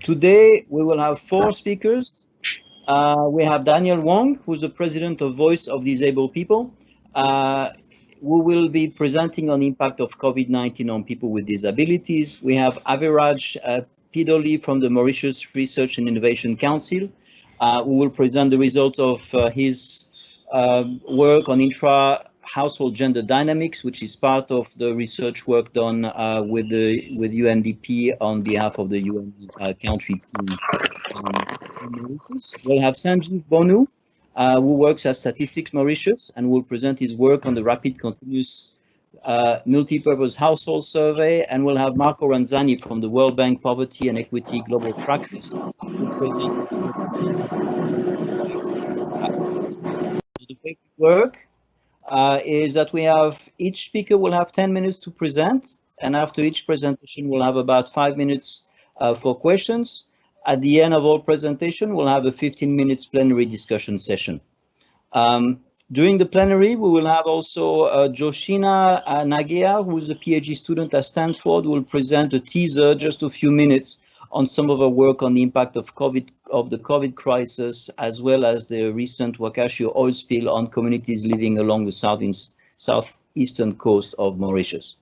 Today we will have 4 speakers. We have Danielle Wong, who's the president of Voice of Disabled People, who will be presenting on the impact of COVID-19 on people with disabilities. We have Aveeraj Peedoly from the Mauritius Research and Innovation Council, who will present the results of his work on intra-household gender dynamics, which is part of the research work done with UNDP on behalf of the UN country team. We'll have Sanjeev Bhonoo, who works at Statistics Mauritius and will present his work on the rapid continuous multi-purpose household survey, and we'll have Marco Ranzani from the World Bank Poverty and Equity Global Practice, who will present the way we work is that we have each speaker will have 10 minutes to present, and after each presentation we'll have about 5 minutes for questions. At the end of all presentation, we'll have a 15 minutes plenary discussion session. During the plenary, we will have also Josheena Naggea, who is a PhD student at Stanford, who will present a teaser, just a few minutes, on some of her work on the impact of the COVID crisis, as well as the recent Wakashio oil spill on communities living along the southeastern coast of Mauritius.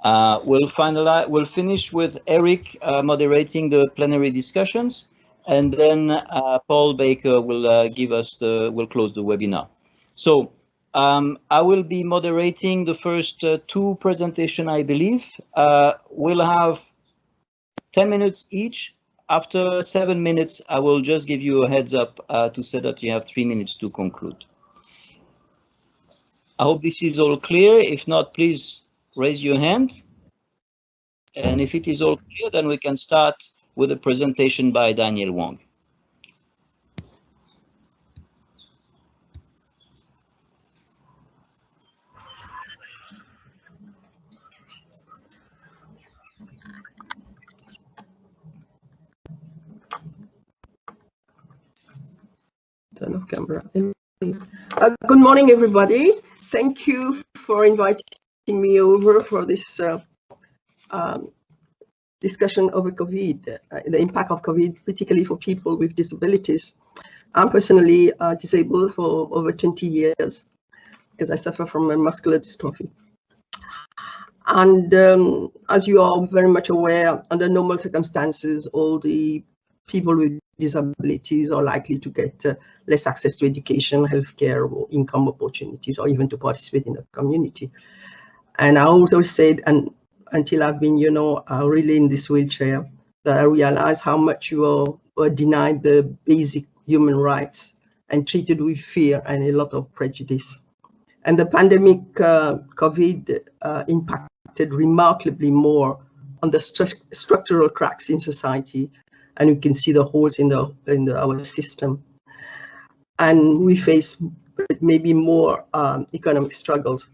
We'll finish with Erik moderating the plenary discussions, and then Paul Baker will will close the webinar. So I will be moderating the first 2 presentations, I believe. We'll have 10 minutes each. After 7 minutes, I will just give you a heads up to say that you have 3 minutes to conclude. I hope this is all clear. If not, please raise your hand. And if it is all clear, then we can start with a presentation by Danielle Wong. Turn off camera. Good morning, everybody. Thank you for inviting me over for this discussion over COVID, the impact of COVID, particularly for people with disabilities. I'm personally disabled for over 20 years because I suffer from a muscular dystrophy. And as you are very much aware, under normal circumstances, all the people with disabilities are likely to get less access to education, healthcare, or income opportunities, or even to participate in the community. And I also said, and until I've been, really in this wheelchair, that I realized how much you are denied the basic human rights and treated with fear and a lot of prejudice. And the pandemic, COVID, impacted remarkably more on the structural cracks in society, and you can see the holes in our system. And we face maybe more economic struggles.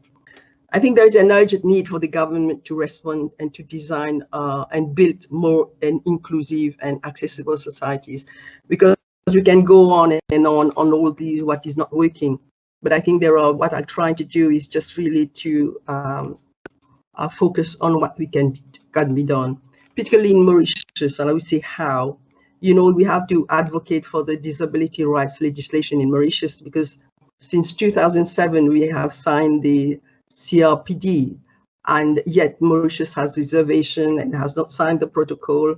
I think there is an urgent need for the government to respond and to design and build more inclusive and accessible societies, because we can go on and on all these what is not working. But I think what I'm trying to do is just really to focus on what can be done, particularly in Mauritius. And I would say how. We have to advocate for the disability rights legislation in Mauritius, because since 2007 we have signed the CRPD, and yet Mauritius has reservation and has not signed the protocol.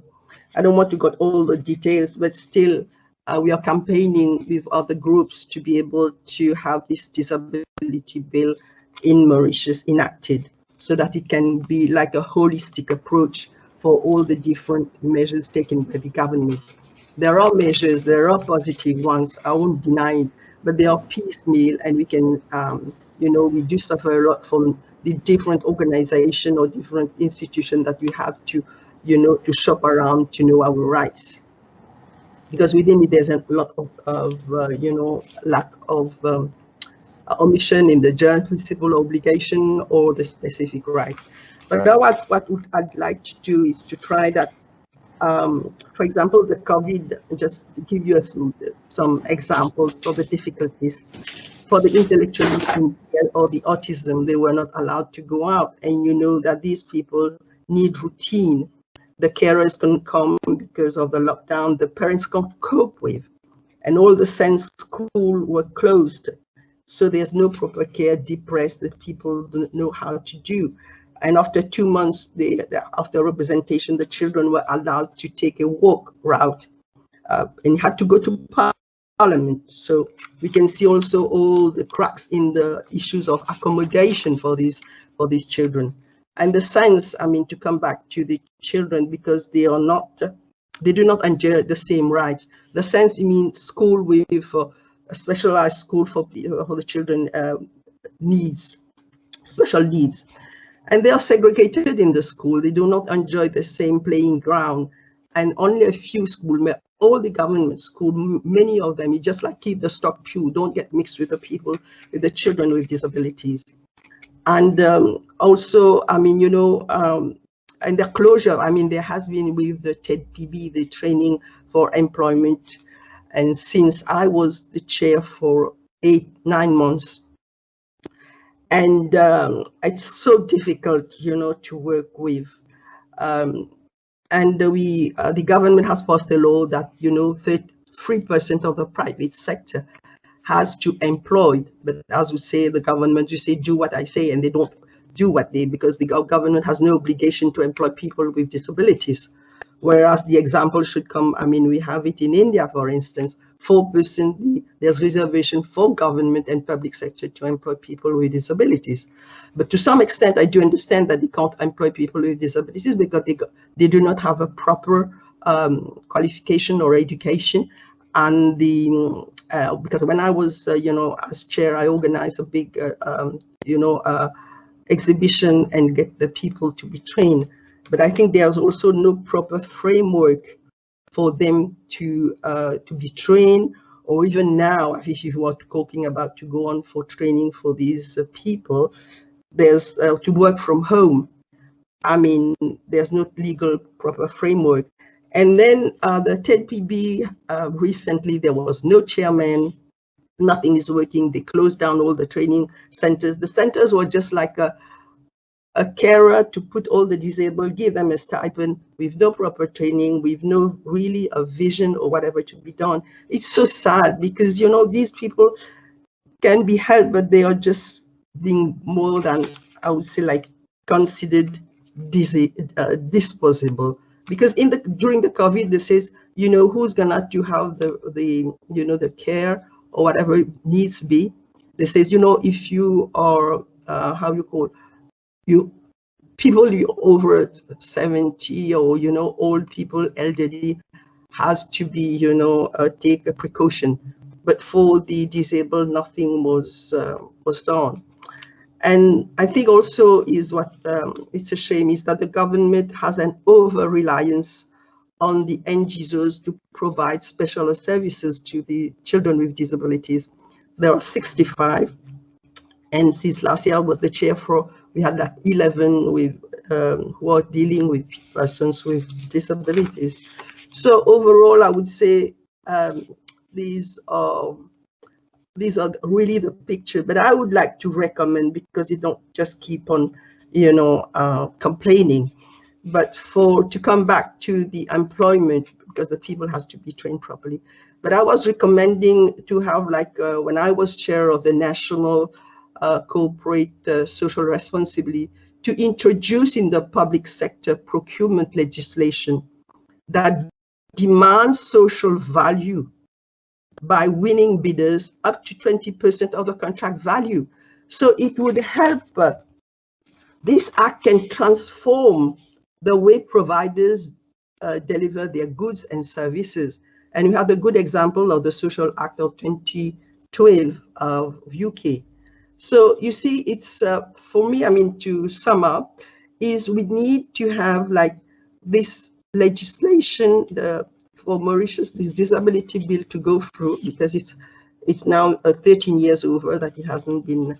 I don't want to go all the details, but still we are campaigning with other groups to be able to have this disability bill in Mauritius enacted, so that it can be like a holistic approach for all the different measures taken by the government. There are measures, there are positive ones, I won't deny it, but they are piecemeal, and we can we do suffer a lot from the different organizations or different institutions that we have to, to shop around to know our rights. Because within it, there's a lot of lack of omission in the general principle obligation or the specific right. But what I'd like to do is to try that. For example, the COVID, just to give you some examples of the difficulties. For the intellectually impaired or the autism, they were not allowed to go out. And you know that these people need routine. the carers can't come because of the lockdown, the parents can't cope with. And all the SENS schools were closed. So there's no proper care, depressed, that people don't know how to do. And after 2 months, after representation, the children were allowed to take a walk route and had to go to Parliament. So we can see also all the cracks in the issues of accommodation for these children. And the sense, I mean, to come back to the children, because they are not, they do not enjoy the same rights. The sense, I mean, school with a specialized school for the children needs, special needs. And they are segregated in the school. They do not enjoy the same playing ground. And only a few schools, all the government schools, many of them, you just like keep the stock pew, don't get mixed with the people, with the children with disabilities. And also, I mean, you know, and the closure, I mean, there has been with the TED-PB, the training for employment. And since I was the chair for 8-9 months, and it's so difficult, you know, to work with. And the government has passed a law that, you know, 3% of the private sector has to employ. But as we say, the government, you say, do what I say, and they don't do what they, because the government has no obligation to employ people with disabilities. Whereas the example should come, I mean, we have it in India, for instance, 4%, there's reservation for government and public sector to employ people with disabilities. But to some extent, I do understand that they can't employ people with disabilities because they do not have a proper qualification or education. And because when I was, you know, as chair, I organized a big, you know, exhibition and get the people to be trained. But I think there's also no proper framework for them to be trained, or even now, if you are talking about to go on for training for these people, there's to work from home. I mean, there's no legal proper framework. And then the TED-PB, recently there was no chairman, nothing is working. They closed down all the training centers. The centers were just like a carer to put all the disabled, give them a stipend with no proper training, with no really a vision or whatever to be done. It's so sad because, you know, these people can be helped, but they are just being more than, I would say, like considered disposable. Because during the COVID, they says, you know, who's gonna to have the you know, the care or whatever it needs to be. They says, you know, if you are how you call people over 70 or, you know, old people, elderly, has to be, you know, take a precaution. But for the disabled, nothing was done. And I think also is what it's a shame is that the government has an over-reliance on the NGOs to provide special services to the children with disabilities. There are 65, and since last year I was the chair for, we had like 11 with who are dealing with persons with disabilities. So overall, I would say these are really the picture. But I would like to recommend, because you don't just keep on, you know, complaining, but to come back to the employment, because the people has to be trained properly. But I was recommending to have, like, when I was chair of the National Corporate Social Responsibility, to introduce in the public sector procurement legislation that demands social value by winning bidders up to 20% of the contract value. So it would help. This act can transform the way providers deliver their goods and services. And we have a good example of the Social Act of 2012 of UK. So you see, it's for me, I mean, to sum up, is we need to have like this legislation for Mauritius, this disability bill to go through, because it's now 13 years over that it hasn't been,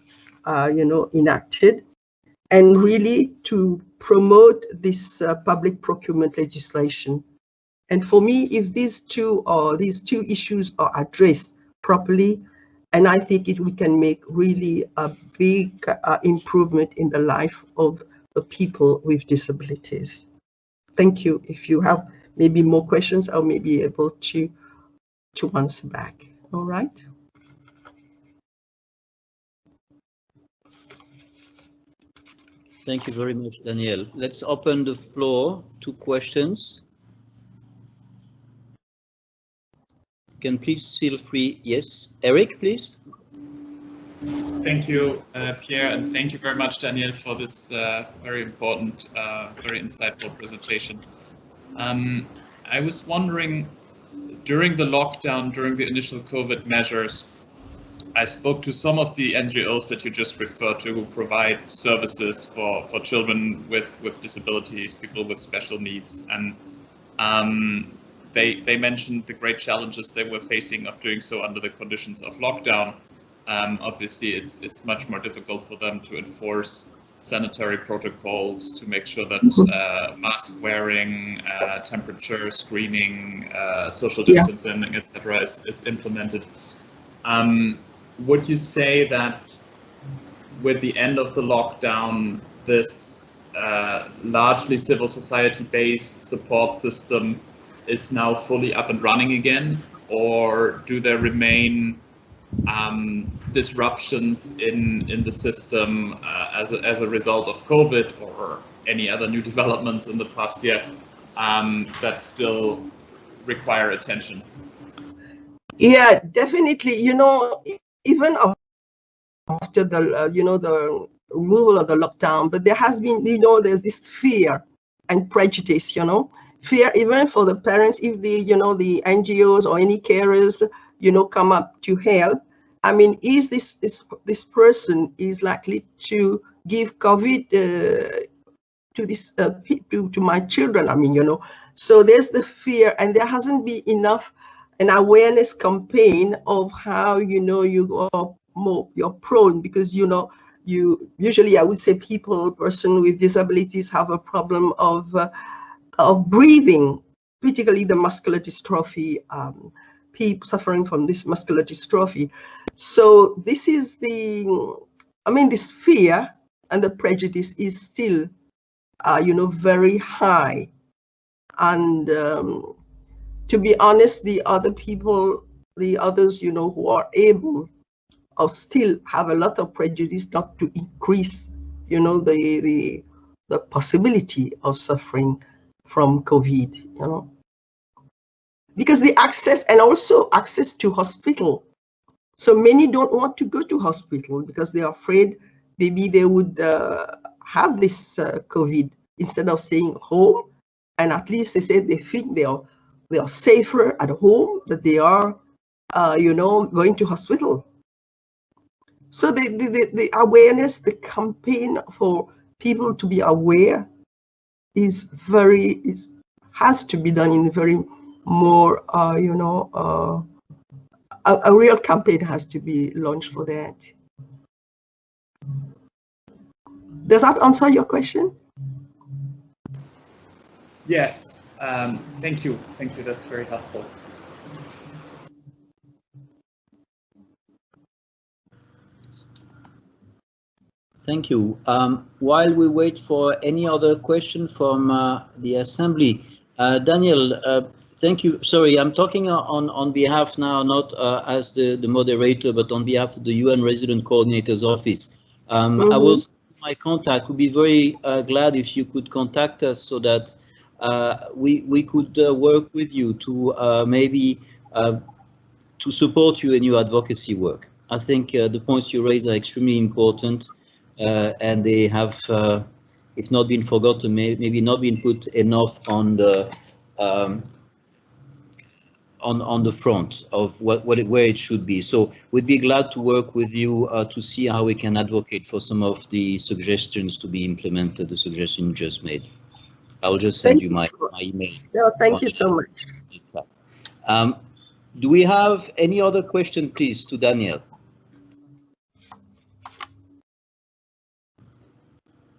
you know, enacted, and really to promote this public procurement legislation. And for me, if these two issues are addressed properly, and I think we can make really a big improvement in the life of the people with disabilities. Thank you. If you have maybe more questions, I'll maybe able to answer back. All right. Thank you very much, Danielle. Let's open the floor to questions. You can please feel free. Yes, Erik, please. Thank you, Pierre, and thank you very much, Danielle, for this very important, very insightful presentation. I was wondering, during the lockdown, during the initial COVID measures, I spoke to some of the NGOs that you just referred to who provide services for children with disabilities, people with special needs, and they mentioned the great challenges they were facing of doing so under the conditions of lockdown. Obviously, it's much more difficult for them to enforce sanitary protocols, to make sure that mask wearing, temperature screening, social distancing, etc. is implemented. Would you say that with the end of the lockdown, this largely civil society-based support system is now fully up and running again, or do there remain disruptions in the system as a result of COVID or any other new developments in the past year that still require attention? Yeah, definitely. You know, even after the the removal of the lockdown, but there has been, there's this fear and prejudice, fear even for the parents if the the NGOs or any carers come up to help. I mean, is this person is likely to give COVID to this people, to my children? I mean, so there's the fear, and there hasn't been enough an awareness campaign of how you are you're prone, because you usually, I would say, person with disabilities have a problem of breathing, particularly the muscular dystrophy, people suffering from this muscular dystrophy. So this is this fear and the prejudice is still very high. And to be honest, the others who are able, or still have a lot of prejudice, not to increase the possibility of suffering from COVID, because the access, and also access to hospital. So many don't want to go to hospital because they are afraid maybe they would have this COVID instead of staying home. And at least they say they think they are safer at home than they are, going to hospital. So the awareness, the campaign for people to be aware has to be done in very more, a real campaign has to be launched for that. Does that answer your question? Yes, thank you. Thank you, that's very helpful. Thank you. While we wait for any other question from the Assembly, Danielle, thank you. Sorry, I'm talking on behalf now, not as the moderator, but on behalf of the UN Resident Coordinator's Office. I will send my contact. We'd be very glad if you could contact us so that we could work with you to maybe to support you in your advocacy work. I think the points you raise are extremely important. And they have, if not been forgotten, maybe not been put enough on the on the front of where it should be. So we'd be glad to work with you to see how we can advocate for some of the suggestions to be implemented. The suggestion you just made. I'll just send you my email. Yeah, thank you so much. Do we have any other question, please, to Danielle?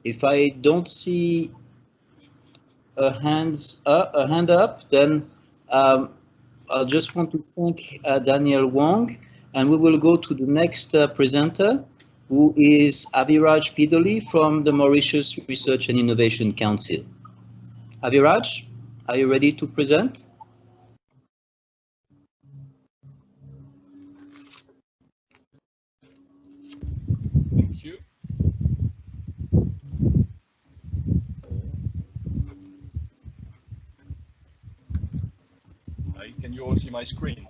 If I don't see a hand up, then I just want to thank Danielle Wong, and we will go to the next presenter, who is Aveeraj Peedoly from the Mauritius Research and Innovation Council. Aveeraj, are you ready to present? Thank you. Can you all see my screen?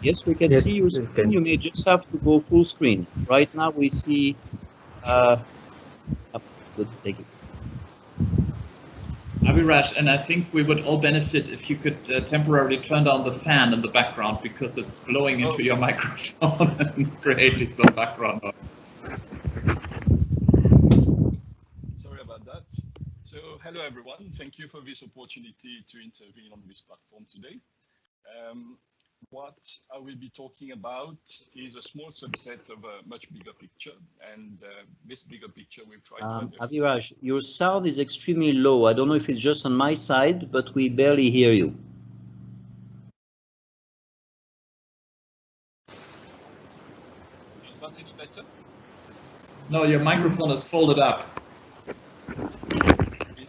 Yes, we can see your screen. You may just have to go full screen. Right now we see. Good, take it. Aveeraj, and I think we would all benefit if you could temporarily turn down the fan in the background because it's blowing into your microphone and creating some background noise. Sorry about that. So, hello everyone. Thank you for this opportunity to intervene on this platform today. What I will be talking about is a small subset of a much bigger picture, and this bigger picture we've tried to understand. Aveeraj, your sound is extremely low. I don't know if it's just on my side, but we barely hear you. Is that any better? No, your microphone is folded up. Is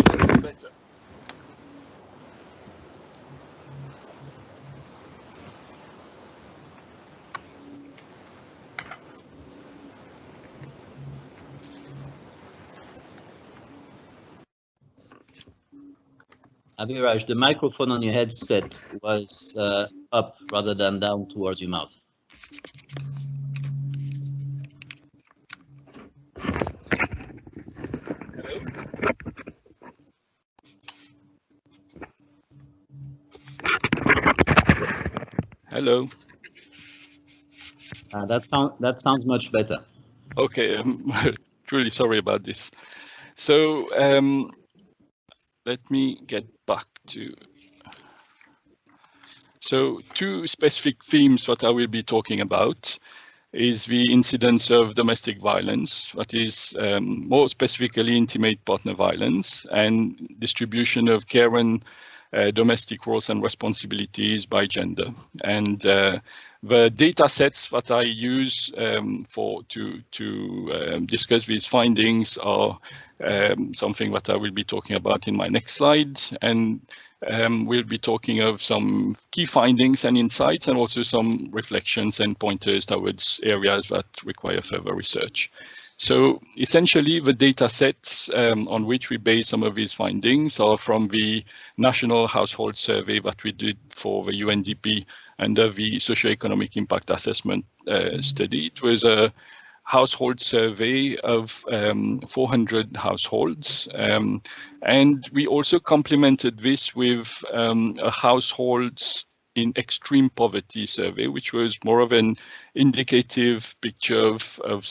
that any better? Aveeraj, the microphone on your headset was up rather than down towards your mouth. Hello? Hello. That sounds much better. Okay, I'm really sorry about this. So let me get back to. So two specific themes that I will be talking about is the incidence of domestic violence, that is more specifically intimate partner violence, and distribution of care and domestic roles and responsibilities by gender. And the data sets that I use to discuss these findings are something that I will be talking about in my next slide. And we'll be talking of some key findings and insights, and also some reflections and pointers towards areas that require further research. So essentially, the data sets on which we base some of these findings are from the National Household Survey that we did for the UNDP under the Socioeconomic Impact Assessment study. It was a household survey of 400 households. And we also complemented this with a households in extreme poverty survey, which was more of an indicative picture of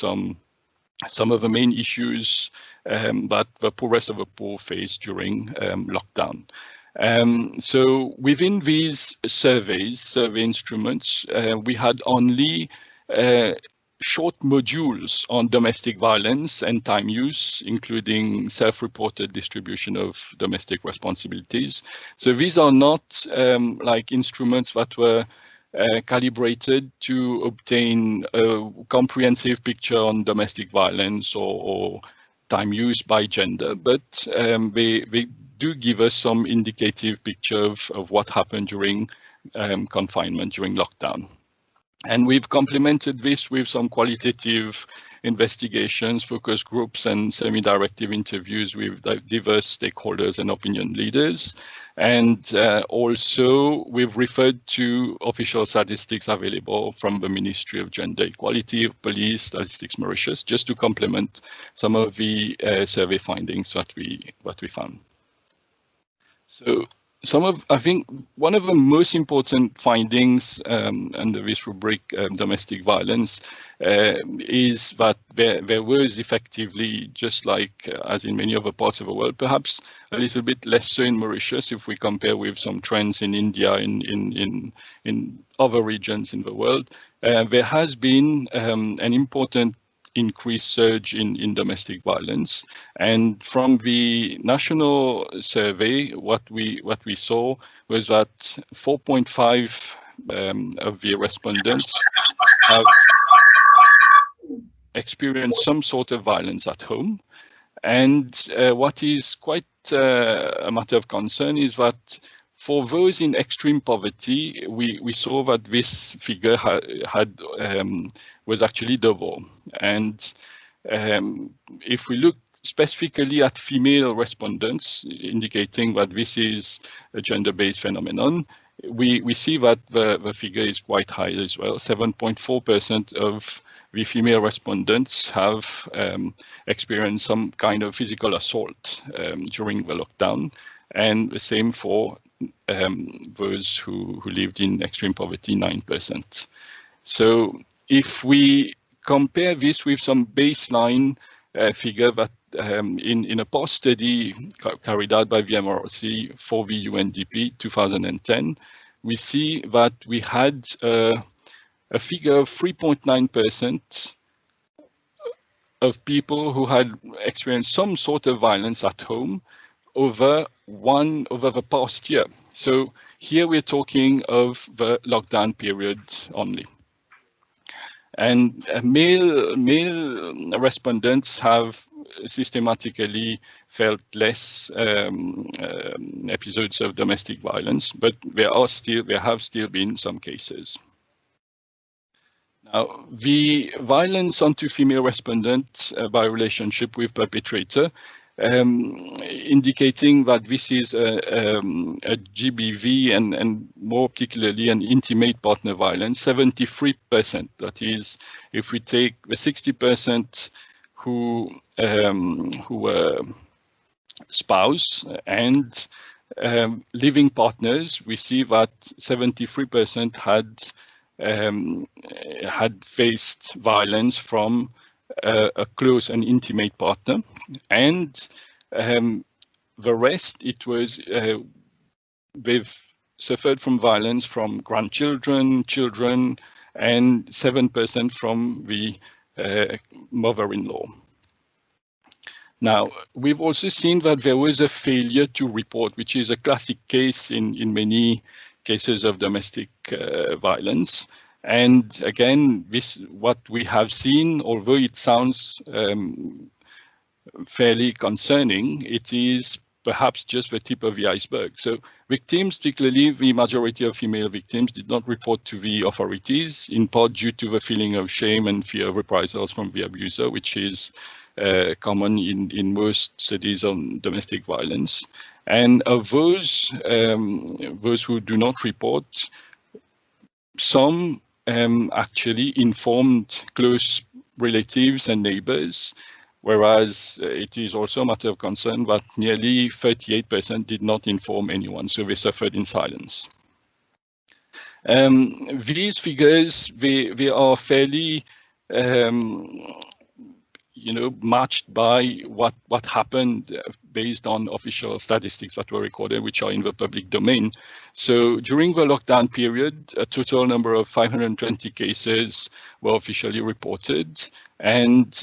some of the main issues that the poorest of the poor faced during lockdown. So within these survey instruments, we had only short modules on domestic violence and time use, including self-reported distribution of domestic responsibilities. So these are not like instruments that were calibrated to obtain a comprehensive picture on domestic violence or time use by gender, but they do give us some indicative picture of what happened during confinement, during lockdown. And we've complemented this with some qualitative investigations, focus groups, and semi-directive interviews with diverse stakeholders and opinion leaders. And also, we've referred to official statistics available from the Ministry of Gender Equality, Police, Statistics Mauritius, just to complement some of the survey findings that we found. So, I think one of the most important findings under this rubric, domestic violence, is that there was effectively, just like as in many other parts of the world, perhaps a little bit less so in Mauritius if we compare with some trends in India, in other regions in the world. There has been an important increased surge in domestic violence, and from the national survey, what we saw was that 4.5 of the respondents have. experienced some sort of violence at home. And what is quite a matter of concern is that for those in extreme poverty, we saw that this figure was actually double. And if we look specifically at female respondents, indicating that this is a gender-based phenomenon, we see that the figure is quite high as well. 7.4% of the female respondents have experienced some kind of physical assault during the lockdown, and the same for those who lived in extreme poverty, 9%. So if we compare this with some baseline figure that in a past study carried out by the MRC for the UNDP 2010, we see that we had a figure of 3.9% of people who had experienced some sort of violence at home over the past year. So here we're talking of the lockdown period only. And male respondents have systematically felt less episodes of domestic violence, but there have still been some cases. Now, the violence onto female respondents by relationship with perpetrator, indicating that this is a GBV and more particularly an intimate partner violence, 73%. That is, if we take the 60% who were spouse and living partners, we see that 73% had faced violence from a close and intimate partner, and the rest, it was they've suffered from violence from grandchildren, children, and 7% from the mother-in-law. Now, we've also seen that there was a failure to report, which is a classic case in many cases of domestic violence. And again, what we have seen, although it sounds fairly concerning, it is perhaps just the tip of the iceberg. So victims, particularly the majority of female victims, did not report to the authorities, in part due to the feeling of shame and fear of reprisals from the abuser, which is common in most studies on domestic violence. And of those who do not report, some actually informed close relatives and neighbors, whereas it is also a matter of concern that nearly 38% did not inform anyone, so they suffered in silence. These figures, they are fairly matched by what happened based on official statistics that were recorded, which are in the public domain. So during the lockdown period, a total number of 520 cases were officially reported, and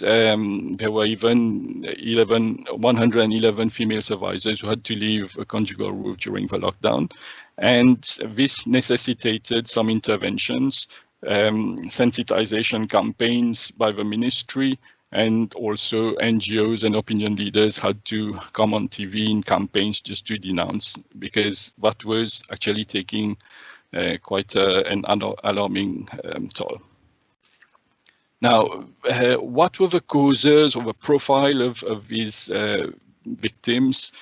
there were even 111 female survivors who had to leave a conjugal roof during the lockdown. And this necessitated some interventions, sensitization campaigns by the ministry, and also NGOs and opinion leaders had to come on TV in campaigns just to denounce, because that was actually taking quite an alarming toll. Now, what were the causes or the profile of these victims?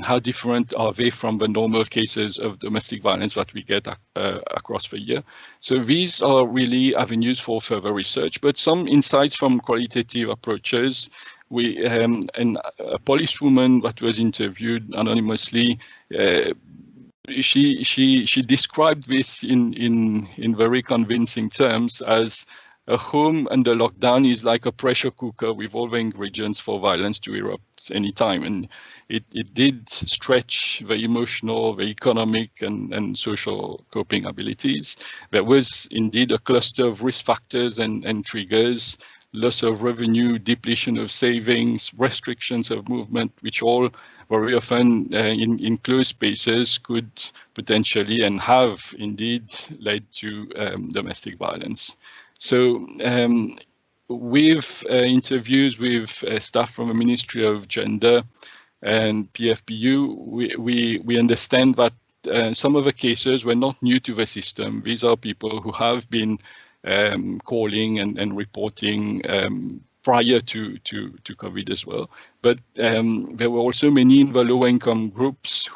How different are they from the normal cases of domestic violence that we get across the year? So these are really avenues for further research, but some insights from qualitative approaches. And a policewoman that was interviewed anonymously, she described this in very convincing terms as a home under lockdown is like a pressure cooker with all the ingredients for violence to erupt anytime. And it did stretch the emotional, the economic and social coping abilities. There was indeed a cluster of risk factors and triggers, loss of revenue, depletion of savings, restrictions of movement, which all very often in closed spaces could potentially and have indeed led to domestic violence. So with interviews with staff from the Ministry of Gender and PFPU, we understand that some of the cases were not new to the system. These are people who have been calling and reporting prior to COVID as well. But there were also many in the low-income groups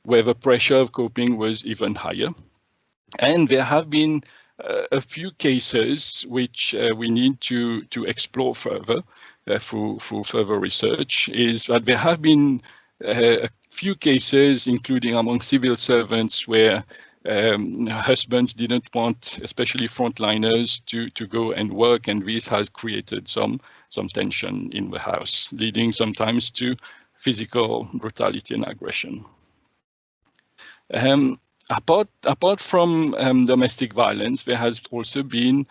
where the pressure of coping was even higher. And there have been a few cases which we need to explore further through further research, is that there have been a few cases, including among civil servants, where husbands didn't want, especially frontliners, to go and work, and this has created some tension in the house, leading sometimes to physical brutality and aggression. Apart from domestic violence, there has also been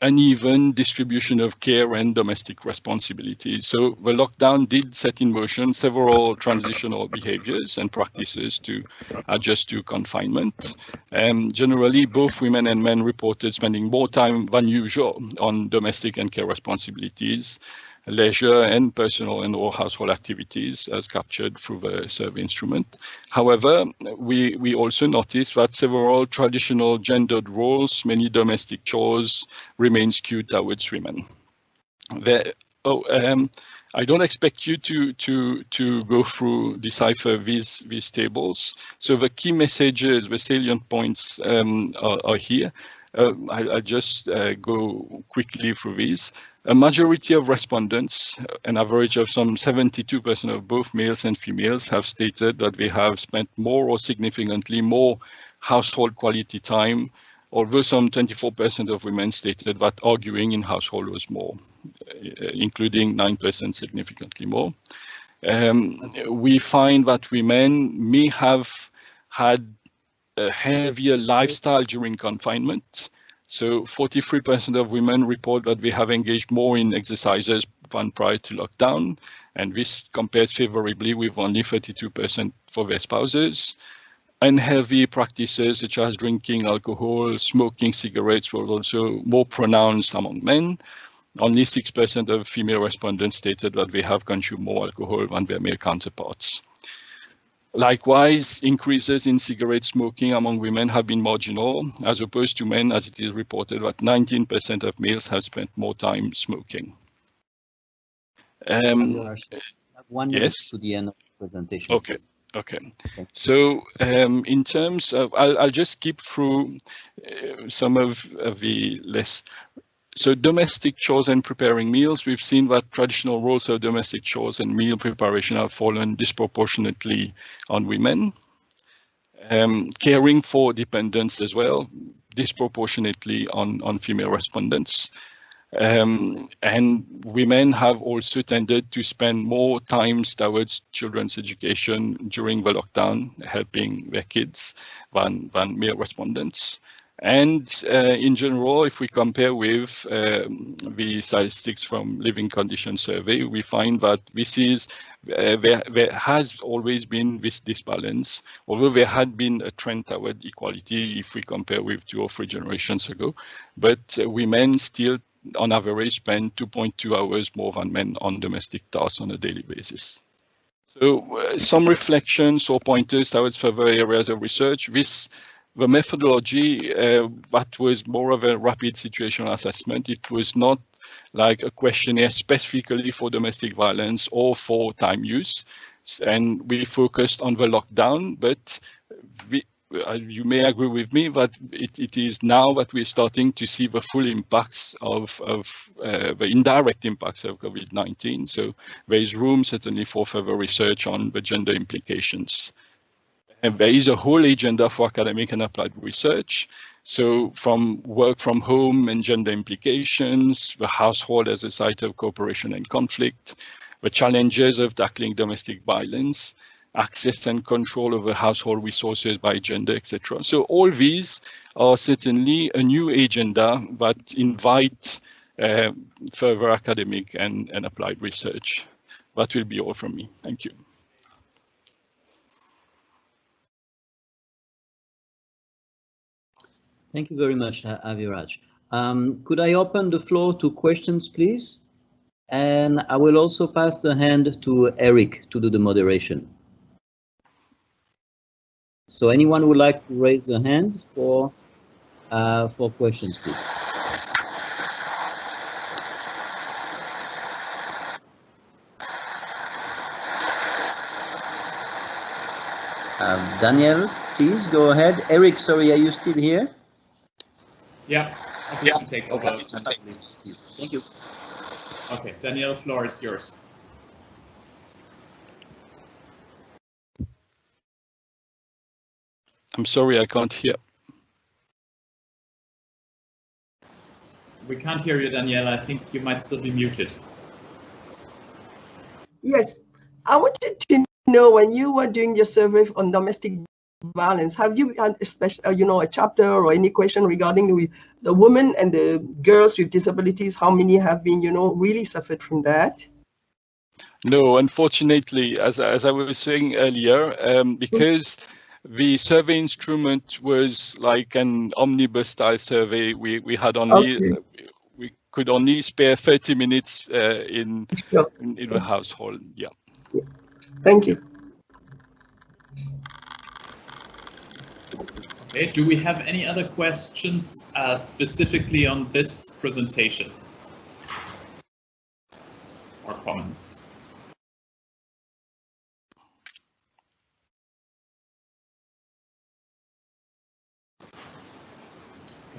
uneven distribution of care and domestic responsibilities. So the lockdown did set in motion several transitional behaviors and practices to adjust to confinement. Generally, both women and men reported spending more time than usual on domestic and care responsibilities, leisure and personal and or household activities as captured through the survey instrument. However, we also noticed that several traditional gendered roles, many domestic chores, remain skewed towards women. I don't expect you to go through, decipher these tables. So the key messages, the salient points are here. I'll just go quickly through these. A majority of respondents, an average of some 72% of both males and females, have stated that they have spent more or significantly more household quality time, although some 24% of women stated that arguing in household was more, including 9% significantly more. We find that women may have had a heavier lifestyle during confinement. So 43% of women report that they have engaged more in exercises than prior to lockdown, and this compares favorably with only 32% for their spouses. Unhealthy practices such as drinking alcohol, smoking cigarettes were also more pronounced among men. Only 6% of female respondents stated that they have consumed more alcohol than their male counterparts. Likewise, increases in cigarette smoking among women have been marginal, as opposed to men, as it is reported that 19% of males have spent more time smoking. One minute yes? to the end of the presentation. Okay. Okay. So in terms of, I'll just skip through some of the less. So domestic chores and preparing meals, we've seen that traditional roles of domestic chores and meal preparation have fallen disproportionately on women. Caring for dependents as well, disproportionately on female respondents. And women have also tended to spend more time towards children's education during the lockdown, helping their kids than male respondents. And in general, if we compare with the statistics from Living Conditions Survey, we find that this is there has always been this disbalance, although there had been a trend toward equality if we compare with 2 or 3 generations ago. But women still, on average, spend 2.2 hours more than men on domestic tasks on a daily basis. So some reflections or pointers towards further areas of research. The methodology, that was more of a rapid situational assessment. It was not like a questionnaire specifically for domestic violence or for time use. And we focused on the lockdown, but you may agree with me that it is now that we're starting to see the full impacts of the indirect impacts of COVID-19. So there is room certainly for further research on the gender implications. And there is a whole agenda for academic and applied research. So from work from home and gender implications, the household as a site of cooperation and conflict, the challenges of tackling domestic violence, access and control over household resources by gender, etc. So all these are certainly a new agenda that invite further academic and applied research. That will be all from me. Thank you. Thank you very much, Aveeraj. Could I open the floor to questions, please? And I will also pass the hand to Erik to do the moderation. So anyone who would like to raise a hand for questions, please. Danielle, please go ahead. Erik, sorry, are you still here? Yeah, I think you take over. Thank you. Okay, Danielle, floor is yours. I'm sorry, I can't hear. We can't hear you, Danielle. I think you might still be muted. Yes, I wanted to know, when you were doing your survey on domestic violence, have you had a special, a chapter or any question regarding the women and the girls with disabilities? How many have been, really suffered from that? No, unfortunately, as I was saying earlier, because the survey instrument was like an omnibus style survey, we had only we could only spare 30 minutes in the household. Yeah. Thank you. Okay, do we have any other questions specifically on this presentation or comments?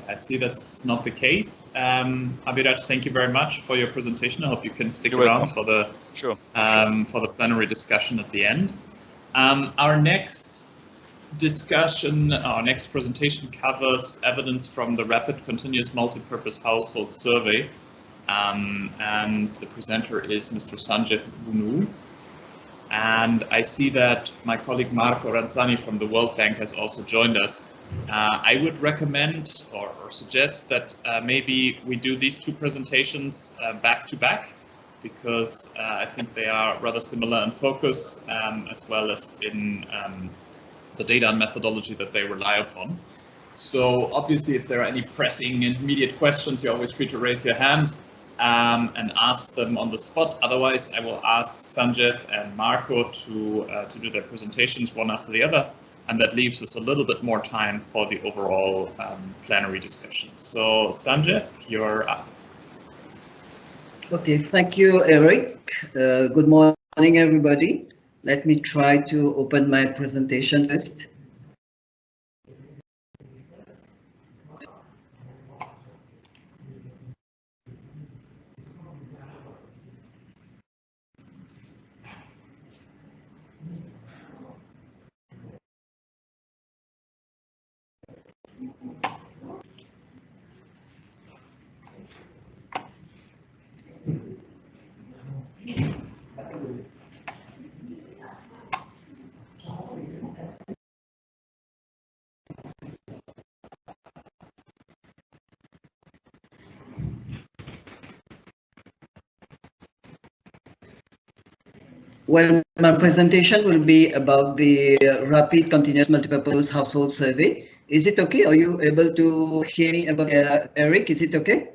I see that's not the case. Aveeraj, thank you very much for your presentation. I hope you can stick around for the for the plenary discussion at the end. Our next discussion, our next presentation covers evidence from the Rapid Continuous Multipurpose Household Survey, and the presenter is Mr. Sanjeev Bhonoo. And I see that my colleague Marco Ranzani from the World Bank has also joined us. I would recommend or suggest that maybe we do these two presentations back to back, because I think they are rather similar in focus as well as in the data and methodology that they rely upon. So obviously, if there are any pressing and immediate questions, you're always free to raise your hand and ask them on the spot. Otherwise, I will ask Sanjeev and Marco to do their presentations one after the other, and that leaves us a little bit more time for the overall plenary discussion. So Sanjeev, you're up. Okay, thank you, Erik. Good morning, everybody. Let me try to open my presentation first. Well, my presentation will be about the Rapid Continuous Multipurpose Household Survey. Is it okay? Are you able to hear me about Erik? Is it okay?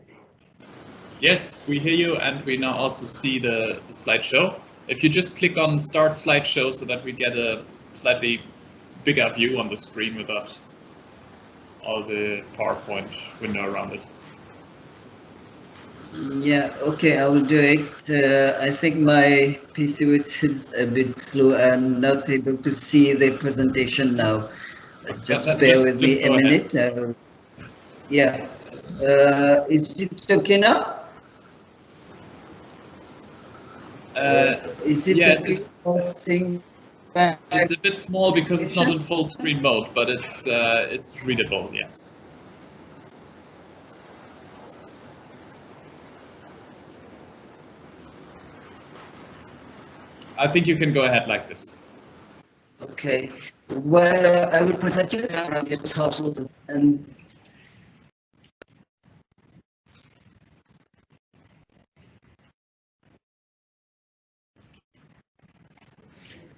Yes, we hear you, and we now also see the slideshow. If you just click on Start Slideshow so that we get a slightly bigger view on the screen without all the PowerPoint window around it. Yeah, okay, I will do it. I think my PC is a bit slow. I'm not able to see the presentation now. Just bear with me a minute. Yeah. Is it okay now? Is it yes, okay? It's a bit small because it's not in full screen mode, but it's readable, yes. I think you can go ahead like this. Okay. Well, I will present you the households and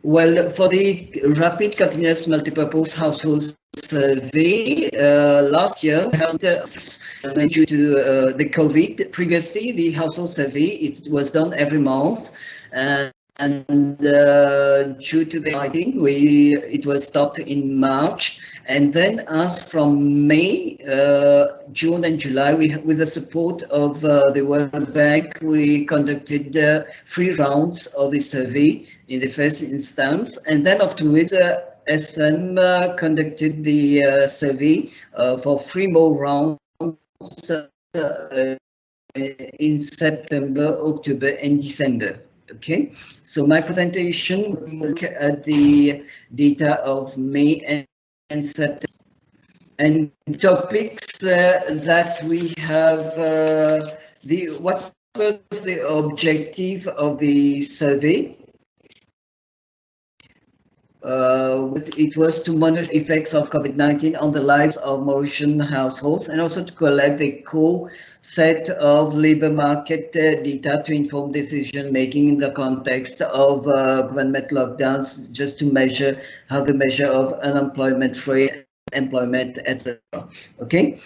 well, for the Rapid Continuous Multipurpose Household survey last year due to the COVID. Previously, the household survey, it was done every month, and due to the lighting, it was stopped in March. And then as from May, June and July, with the support of the World Bank, we conducted 3 rounds of the survey in the first instance. And then afterwards, SM conducted the survey for 3 more rounds in September, October, and December. Okay, so my presentation will look at the data of May and September, and topics that we have. What was the objective of the survey? It was to monitor effects of COVID-19 on the lives of Mauritian households, and also to collect a core set of labor market data to inform decision making in the context of government lockdowns, just to measure how the measure of unemployment rate, employment, etc. Okay.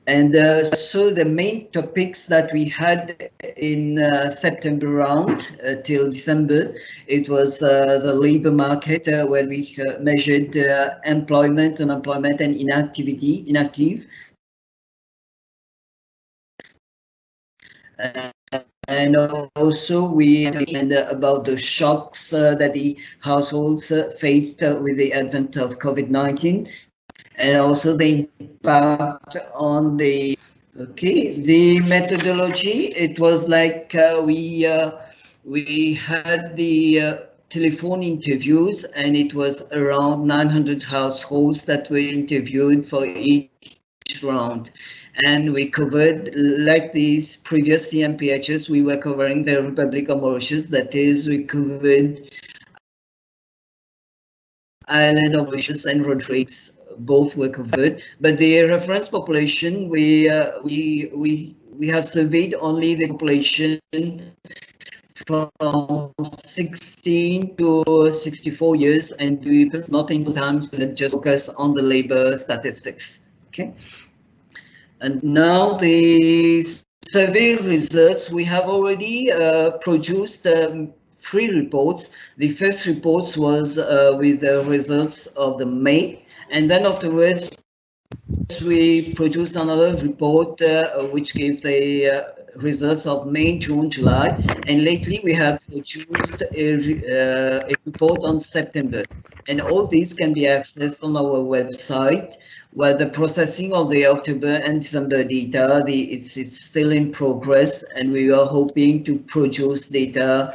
And so the main topics that we had in September round till December, it was the labor market, where we measured employment, unemployment, and inactive. And also we learned about the shocks that the households faced with the advent of COVID-19. And also the impact on the methodology. It was like we had the telephone interviews, and it was around 900 households that were interviewed for each round. And we covered, like these previous CMPHS, we were covering the Republic of Mauritius. That is, we covered Island of Mauritius and Rodrigues. Both were covered, but the reference population, we have surveyed only the population from 16 to 64 years, and we put not in times to just focus on the labor statistics. Okay, and now the survey results. We have already produced 3 reports. The first report was with the results of the May. And then afterwards, we produced another report which gave the results of May, June, July. And lately, we have produced a report on September. And all these can be accessed on our website, where the processing of the October and December data, it's still in progress. And we are hoping to produce data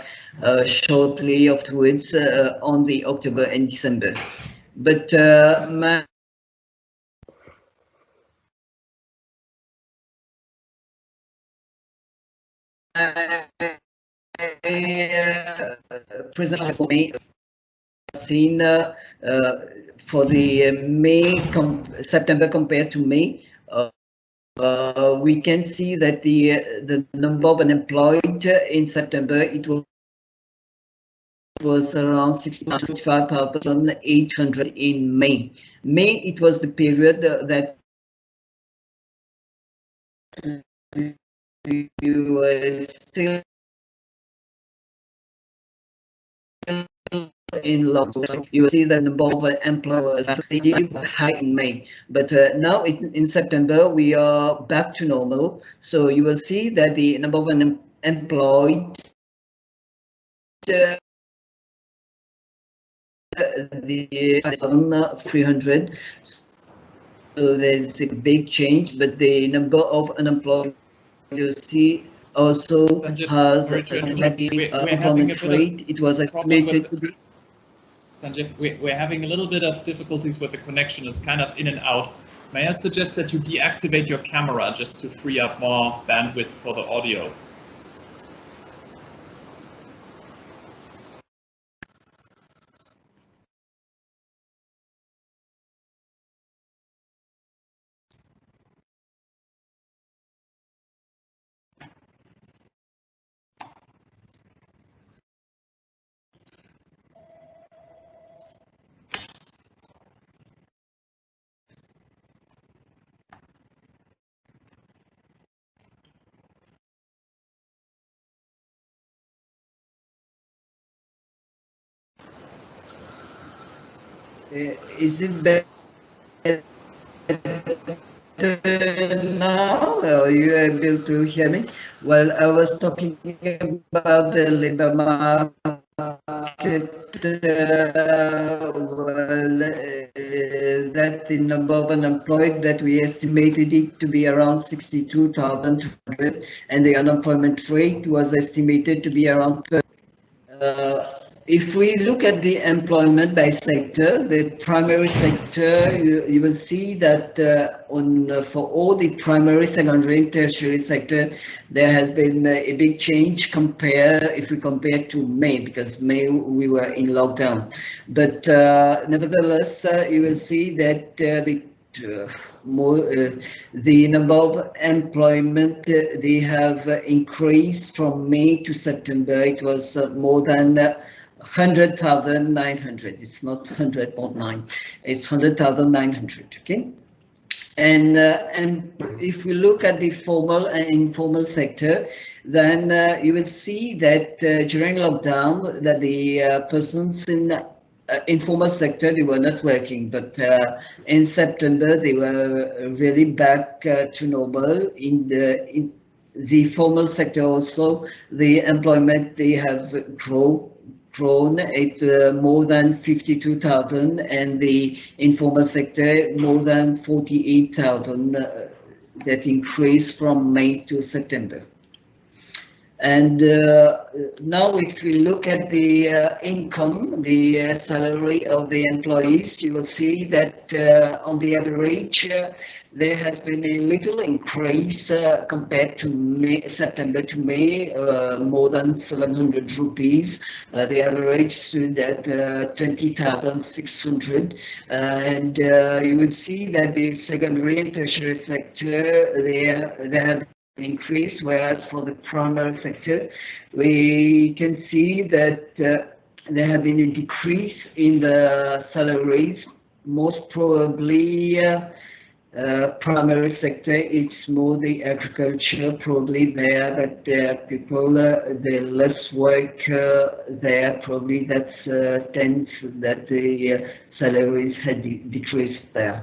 shortly afterwards on the October and December. But my presentation seen for the September compared to May. We can see that the number of unemployed in September, it was around 65,800 in May. May, it was the period that we were still in lockdown. You will see the number of employers high in May, but now in September we are back to normal. So you will see that the number of unemployed the 300. So there's a big change, but the number of unemployed, you see, also Sanjeev, has unemployment rate. It was estimated to be. Sanjeev, we're having a little bit of difficulties with the connection. It's kind of in and out. May I suggest that you deactivate your camera just to free up more bandwidth for the audio? Is it better now? Are you able to hear me? Well, I was talking about the labor market. That the number of unemployed that we estimated it to be around 62,200, and the unemployment rate was estimated to be around 30. If we look at the employment by sector, the primary sector, you will see that for all the primary, secondary, and tertiary sector, there has been a big change if we compare to May, because May we were in lockdown. But nevertheless, you will see that the number of employment they have increased from May to September. It was more than 100,900. It's not 100.9. It's 100,900. Okay. And if we look at the formal and informal sector, then you will see that during lockdown, that the persons in informal sector, they were not working, but in September they were really back to normal. In the formal sector also, the employment they have grown. It's more than 52,000, and the informal sector more than 48,000. That increased from May to September. And now if we look at the income, the salary of the employees, you will see that on the average, there has been a little increase compared to September to May, more than 700 rupees. The average stood at 20,600. And you will see that the secondary and tertiary sector, they have increase, whereas for the primary sector, we can see that there have been a decrease in the salaries. Most probably, primary sector, it's more the agriculture, probably there, but people, the less work there, probably that's tends that the salaries had decreased there.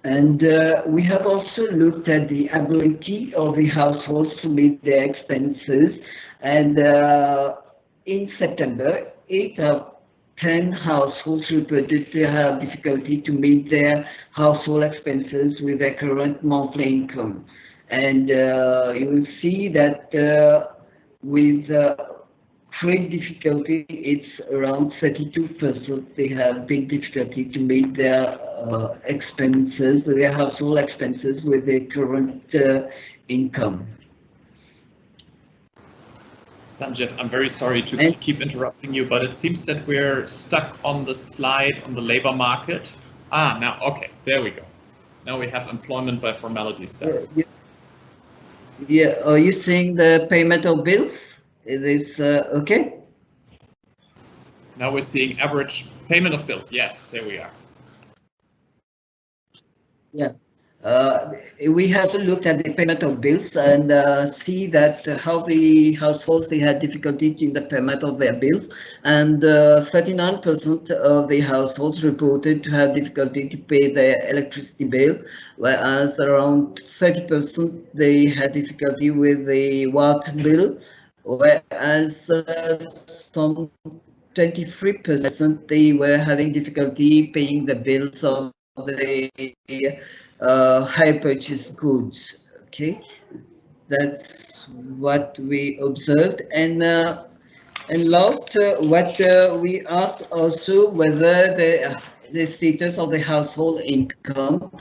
And we have also looked at the ability of the households to meet their expenses. And in September, 8 of 10 households reported to have difficulty to meet their household expenses with their current monthly income. And you will see that with great difficulty, it's around 32%. They have big difficulty to meet their expenses, their household expenses with their current income. Sanjeev, I'm very sorry to keep interrupting you, but it seems that we're stuck on the slide on the labor market. Now, okay, there we go. Now we have employment by formality status. Yeah, are you seeing the payment of bills? Is this okay? Now we're seeing average payment of bills. Yes, there we are. Yeah. We have to look at the payment of bills and see that how the households, they had difficulty in the payment of their bills, and 39% of the households reported to have difficulty to pay their electricity bill, whereas around 30% they had difficulty with the water bill, whereas some 23% they were having difficulty paying the bills of the high purchase goods. Okay, that's what we observed. And last, what we asked also whether the status of the household income,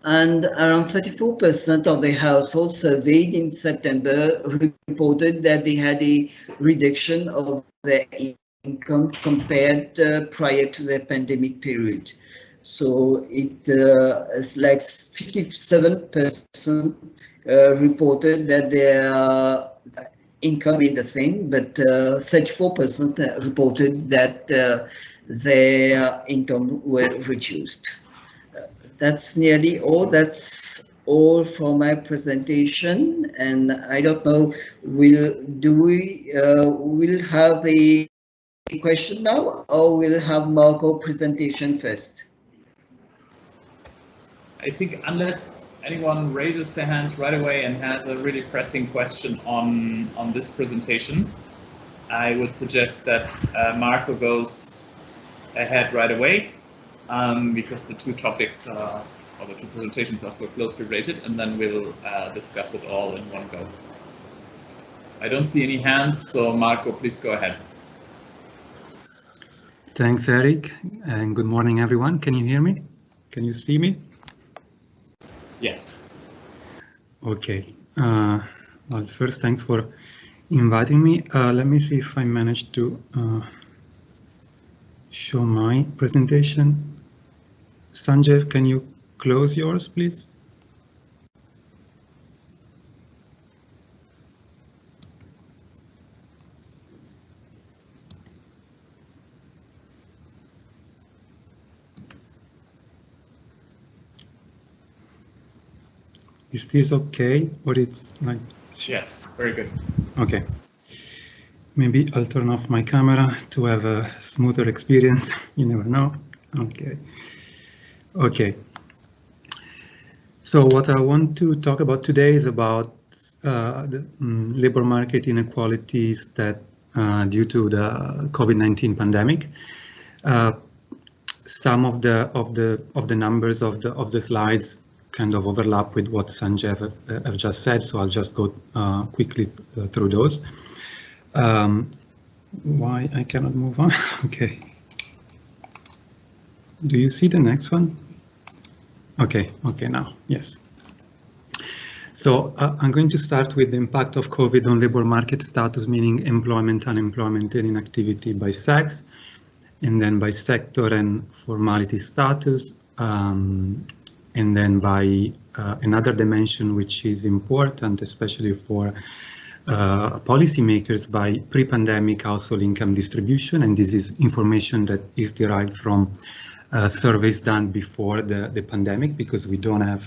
and around 34% of the households surveyed in September reported that they had a reduction of their income compared prior to the pandemic period. So it is like 57% reported that their income is the same, but 34% reported that their income were reduced. That's nearly all. That's all for my presentation. And I don't know, will have the question now, or we'll have Marco presentation first? I think unless anyone raises their hands right away and has a really pressing question on this presentation, I would suggest that Marco goes ahead right away, because the two topics or the two presentations are so closely related, and then we'll discuss it all in one go. I don't see any hands, so Marco, please go ahead. Thanks, Erik, and good morning, everyone. Can you hear me? Can you see me? Yes. Okay. Well, first, thanks for inviting me. Let me see if I managed to show my presentation. Sanjeev, can you close yours, please? Is this okay, or it's like? Yes, very good. Okay. Maybe I'll turn off my camera to have a smoother experience. You never know. Okay. Okay. So what I want to talk about today is about the labor market inequalities that due to the COVID-19 pandemic. Some of the numbers of the slides kind of overlap with what Sanjeev have just said, so I'll just go quickly through those. Why I cannot move on? Okay. Do you see the next one? Okay, okay, now, yes. So I'm going to start with the impact of COVID on labor market status, meaning employment, unemployment, and inactivity by sex, and then by sector and formality status. And then by another dimension, which is important, especially for policymakers, by pre-pandemic household income distribution. And this is information that is derived from surveys done before the pandemic, because we don't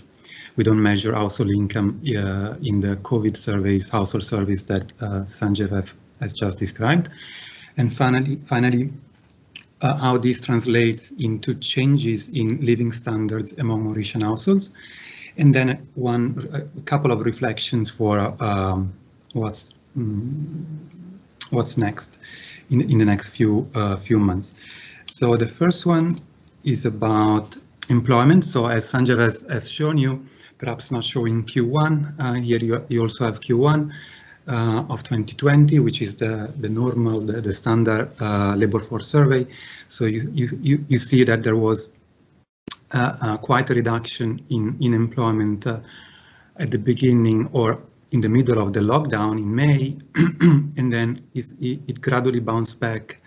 measure household income in the COVID surveys, household surveys that Sanjeev has just described. And finally, how this translates into changes in living standards among Mauritian households, and then a couple of reflections for what's next in the next few months. So the first one is about employment. So as Sanjeev has shown you, perhaps not showing Q1, here you also have Q1. Of 2020, which is the normal, the standard labor force survey. So you see that there was quite a reduction in employment at the beginning or in the middle of the lockdown in May, and then it gradually bounced back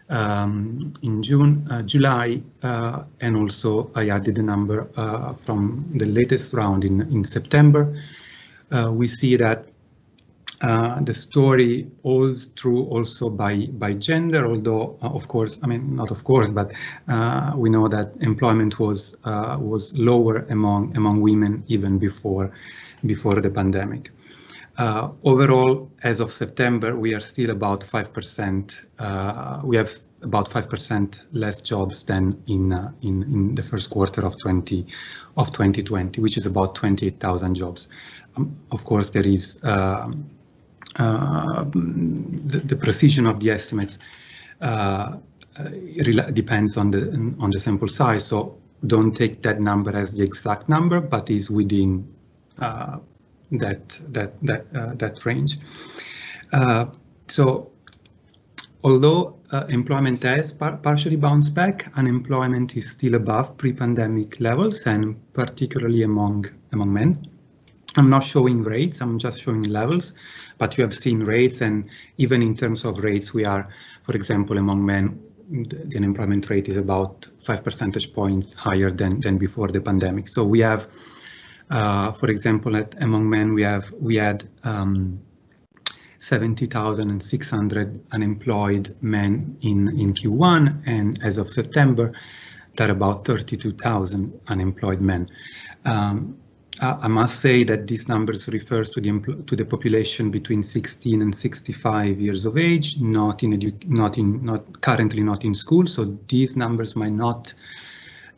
in June, July, and also I added the number from the latest round in September. We see that the story holds true also by gender, although of course, I mean not of course, but we know that employment was lower among women even before the pandemic. Overall, as of September, we are still about 5%. We have about 5% less jobs than in the first quarter of 2020, which is about 28,000 jobs. Of course, there is the precision of the estimates depends on the sample size. So don't take that number as the exact number, but is within that range. So although employment has partially bounced back, unemployment is still above pre-pandemic levels, and particularly among men. I'm not showing rates, I'm just showing levels, but you have seen rates, and even in terms of rates, we are, for example, among men, the unemployment rate is about 5 percentage points higher than before the pandemic. So we have, for example, among men, we had 70,600 unemployed men in Q1, and as of September, there are about 32,000 unemployed men. I must say that these numbers refers to the population between 16 and 65 years of age, not currently not in school. So these numbers might not,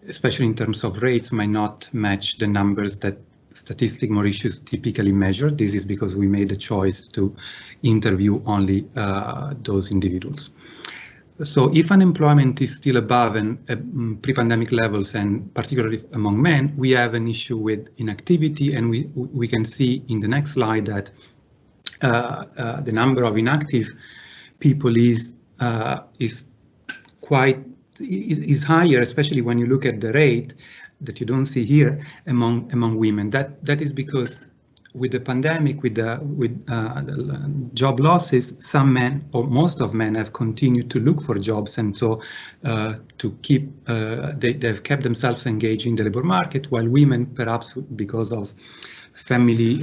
especially in terms of rates, might not match the numbers that Statistic Mauritius typically measure. This is because we made a choice to interview only those individuals. So if unemployment is still above pre-pandemic levels, and particularly among men, we have an issue with inactivity, and we can see in the next slide that the number of inactive people is higher, especially when you look at the rate that you don't see here among women. That is because with the pandemic, with job losses, some men or most of men have continued to look for jobs, and so to keep they've kept themselves engaged in the labor market, while women, perhaps because of family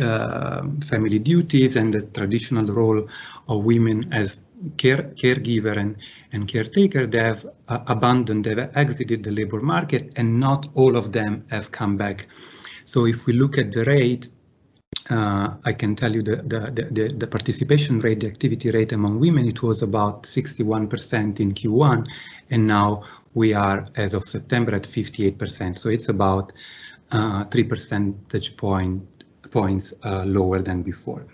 duties and the traditional role of women as caregiver and caretaker, they have they've exited the labor market, and not all of them have come back. So if we look at the rate, I can tell you the participation rate, the activity rate among women, it was about 61% in Q1, and now we are, as of September, at 58%. So it's about 3 percentage points lower than before.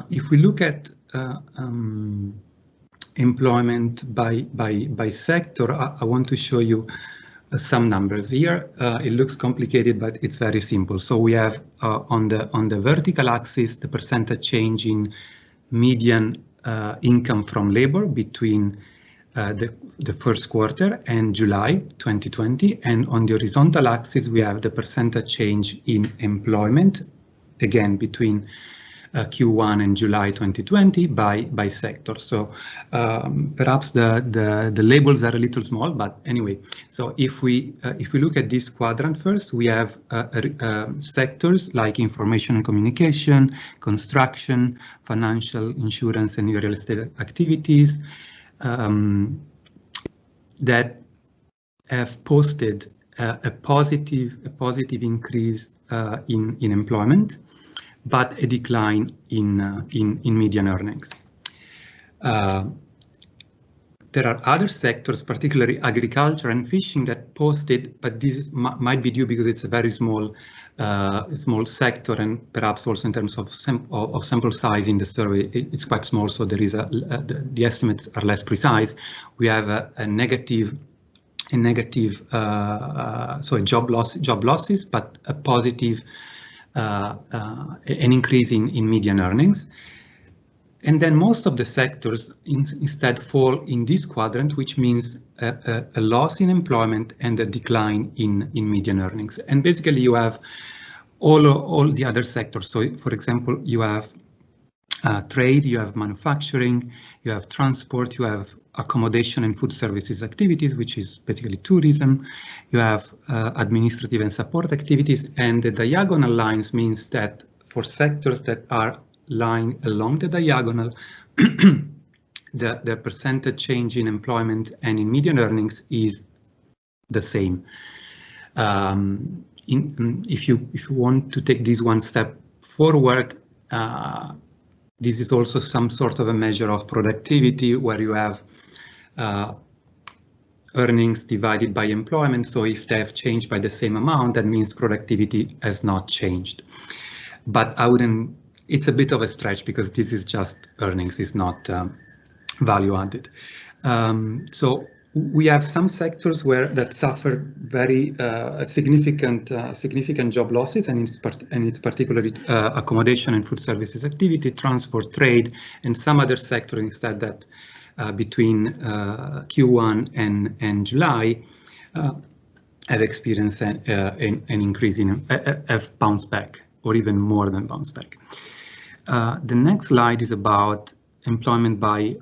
If we look at employment by sector, I want to show you some numbers here. It looks complicated, but it's very simple. So we have on the vertical axis the percentage change in median income from labor between the first quarter and July 2020, and on the horizontal axis we have the percentage change in employment, again between Q1 and July 2020 by sector. So perhaps the labels are a little small, but anyway. So if we look at this quadrant first, we have sectors like information and communication, construction, financial, insurance, and real estate activities that have posted a positive increase in employment, but a decline in median earnings. There are other sectors, particularly agriculture and fishing, that posted, but this might be due because it's a very small sector, and perhaps also in terms of sample size in the survey, it's quite small, so there is the estimates are less precise. We have a negative, so job losses, but a positive, an increase in median earnings. And then most of the sectors instead fall in this quadrant, which means a loss in employment and a decline in median earnings. And basically you have all the other sectors. So for example, you have trade, you have manufacturing, you have transport, you have accommodation and food services activities, which is basically tourism. You have administrative and support activities, and the diagonal lines means that for sectors that are lying along the diagonal, the percentage change in employment and in median earnings is the same. If you want to take this one step forward, this is also some sort of a measure of productivity, where you have earnings divided by employment. So if they have changed by the same amount, that means productivity has not changed. But I wouldn't. It's a bit of a stretch because this is just earnings, it's not value added. So we have some sectors that suffer very significant job losses, and it's particularly accommodation and food services activity, transport, trade, and some other sector instead that between Q1 and July have experienced an increase in have bounced back, or even more than bounced back. The next slide is about employment by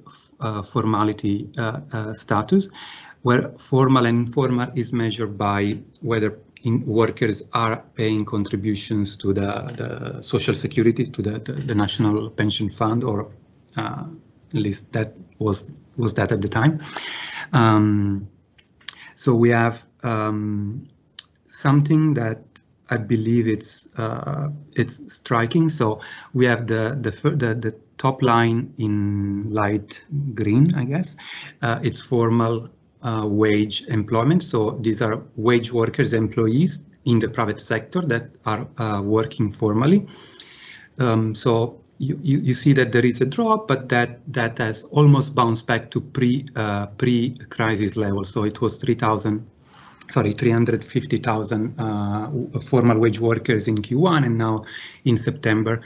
formality status, where formal and informal is measured by whether workers are paying contributions to the social security, to the national pension fund, or at least that was that at the time. So we have something that I believe it's striking. So we have the top line in light green, I guess. It's formal wage employment. So these are wage workers, employees in the private sector that are working formally. So you see that there is a drop, but that has almost bounced back to pre-crisis level. So it was 350,000 formal wage workers in Q1, and now in September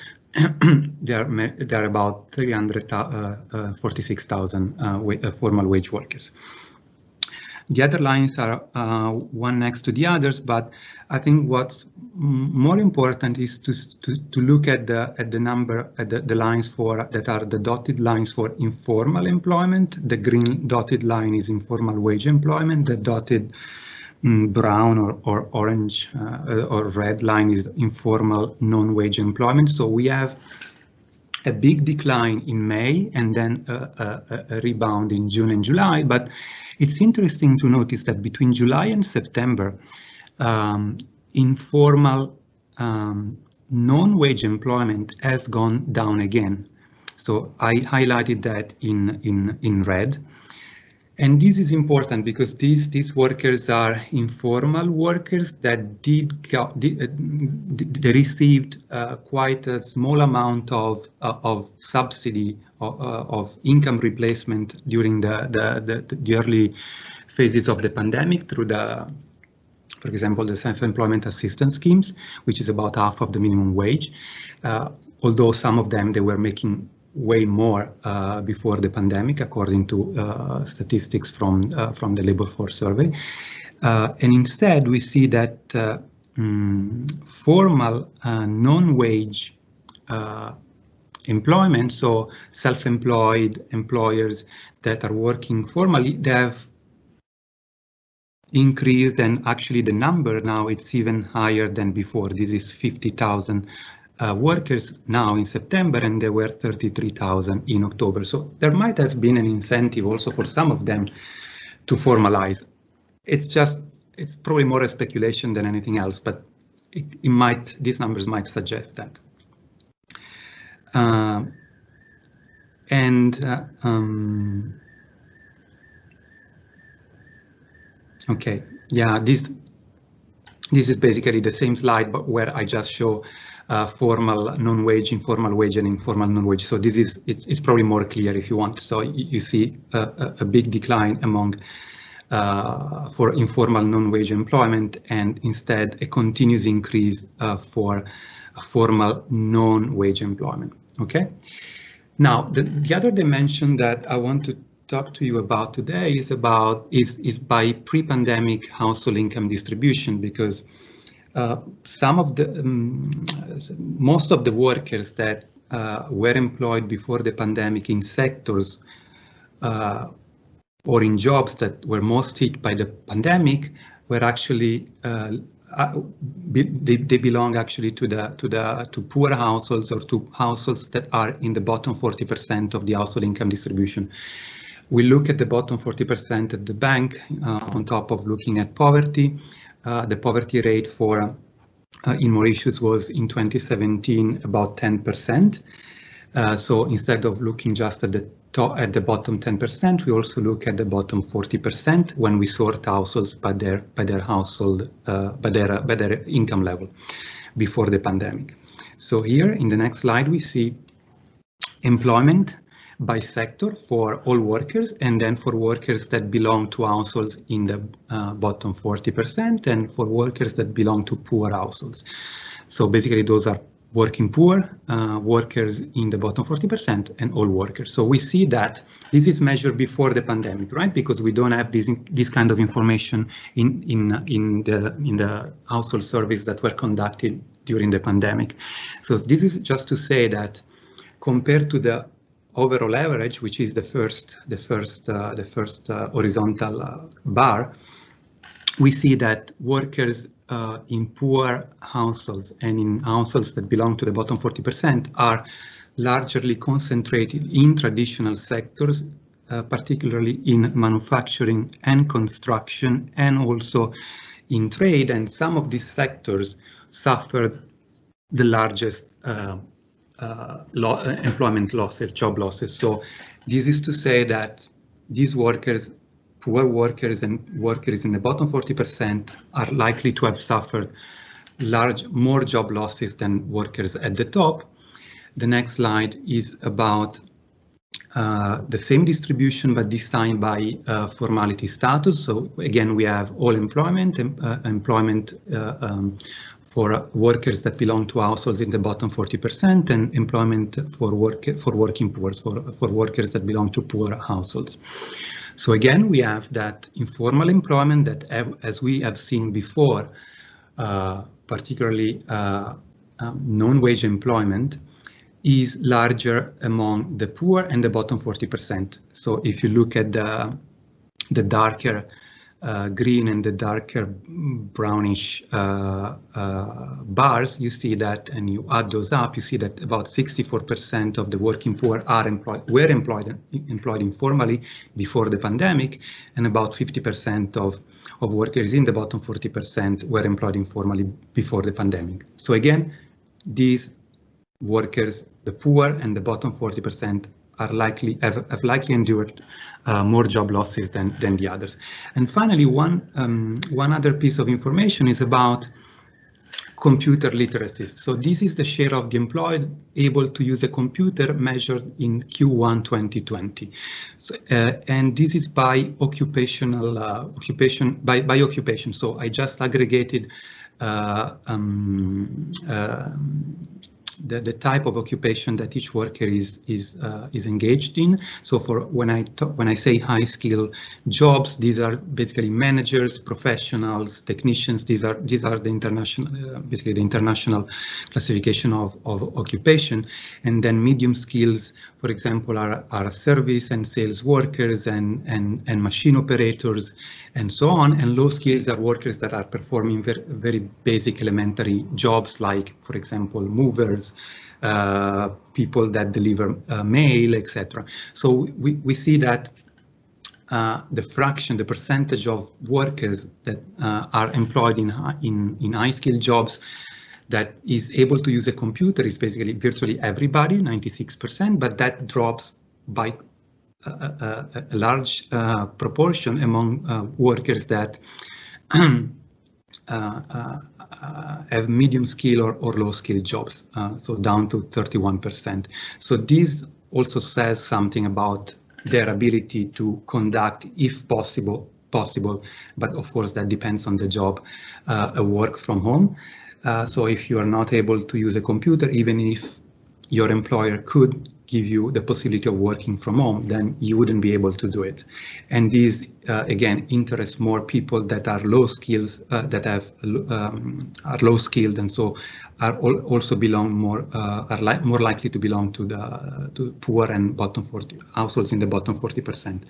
they're about 346,000 formal wage workers. The other lines are one next to the others, but I think what's more important is to look at the number the lines for that are the dotted lines for informal employment. The green dotted line is informal wage employment. The dotted brown or orange or red line is informal non-wage employment. So we have a big decline in May and then a rebound in June and July. But it's interesting to notice that between July and September, informal non-wage employment has gone down again. So I highlighted that in red. And this is important because these workers are informal workers that they received quite a small amount of subsidy of income replacement during the early phases of the pandemic through for example, the self-employment assistance schemes, which is about half of the minimum wage. Although some of them, they were making way more before the pandemic, according to statistics from the labor force survey. And instead, we see that formal non-wage employment, so self-employed employers that are working formally, they have increased, and actually the number now it's even higher than before. This is 50,000 workers now in September, and there were 33,000 in October. So there might have been an incentive also for some of them to formalize. It's probably more a speculation than anything else, but these numbers might suggest that. Okay, yeah, this is basically the same slide, but where I just show formal non-wage, informal wage, and informal non-wage. So this is it's probably more clear if you want. So you see a big decline among for informal non-wage employment, and instead a continuous increase for formal non-wage employment. Okay. Now the other dimension that I want to talk to you about today is by pre-pandemic household income distribution, because some of the most of the workers that were employed before the pandemic in sectors or in jobs that were most hit by the pandemic were actually they belong actually to poor households, or to households that are in the bottom 40% of the household income distribution. We look at the bottom 40% at the bank on top of looking at poverty. The poverty rate for in Mauritius was in 2017 about 10%. So instead of looking just at the bottom 10%, we also look at the bottom 40% when we sort households by their household by their income level before the pandemic. So here in the next slide we see employment by sector for all workers, and then for workers that belong to households in the bottom 40%, and for workers that belong to poor households. So basically those are working poor, workers in the bottom 40%, and all workers. So we see that this is measured before the pandemic, right? Because we don't have this kind of information in the household surveys that were conducted during the pandemic. So this is just to say that compared to the overall average, which is the first horizontal bar, we see that workers in poor households and in households that belong to the bottom 40% are largely concentrated in traditional sectors, particularly in manufacturing and construction, and also in trade, and some of these sectors suffered the largest employment losses, job losses. So this is to say that these workers, poor workers and workers in the bottom 40% are likely to have suffered more job losses than workers at the top. The next slide is about the same distribution, but this time by formality status. So again, we have all employment, employment for workers that belong to households in the bottom 40%, and employment for working poor, for workers that belong to poor households. So again, we have that informal employment that, as we have seen before, particularly non-wage employment, is larger among the poor and the bottom 40%. So if you look at the darker green and the darker brownish bars, you see that, and you add those up, you see that about 64% of the working poor were employed informally before the pandemic, and about 50% of workers in the bottom 40% were employed informally before the pandemic. So again, these workers, the poor and the bottom 40%, have likely endured more job losses than the others. And finally, one other piece of information is about computer literacy. So this is the share of the employed able to use a computer measured in Q1 2020. So, and this is by occupational by occupation. So I just aggregated the type of occupation that each worker is engaged in. So for when I say high skill jobs, these are basically managers, professionals, technicians. These are the international basically the international classification of occupation. And then medium skills, for example, are service and sales workers and machine operators and so on. And low skills are workers that are performing very basic elementary jobs, like, for example, movers, people that deliver mail, etc. So we see that the percentage of workers that are employed in high skill jobs that is able to use a computer is basically virtually everybody, 96%, but that drops by a large proportion among workers that have medium skill or low skill jobs, so down to 31%. So this also says something about their ability to conduct, if possible, but of course that depends on the job, a work from home. So if you are not able to use a computer, even if your employer could give you the possibility of working from home, then you wouldn't be able to do it. And these again interests more people that are low skills, that are low skilled, and so are also belong more more likely to belong to poor and bottom 40 households in the bottom 40%.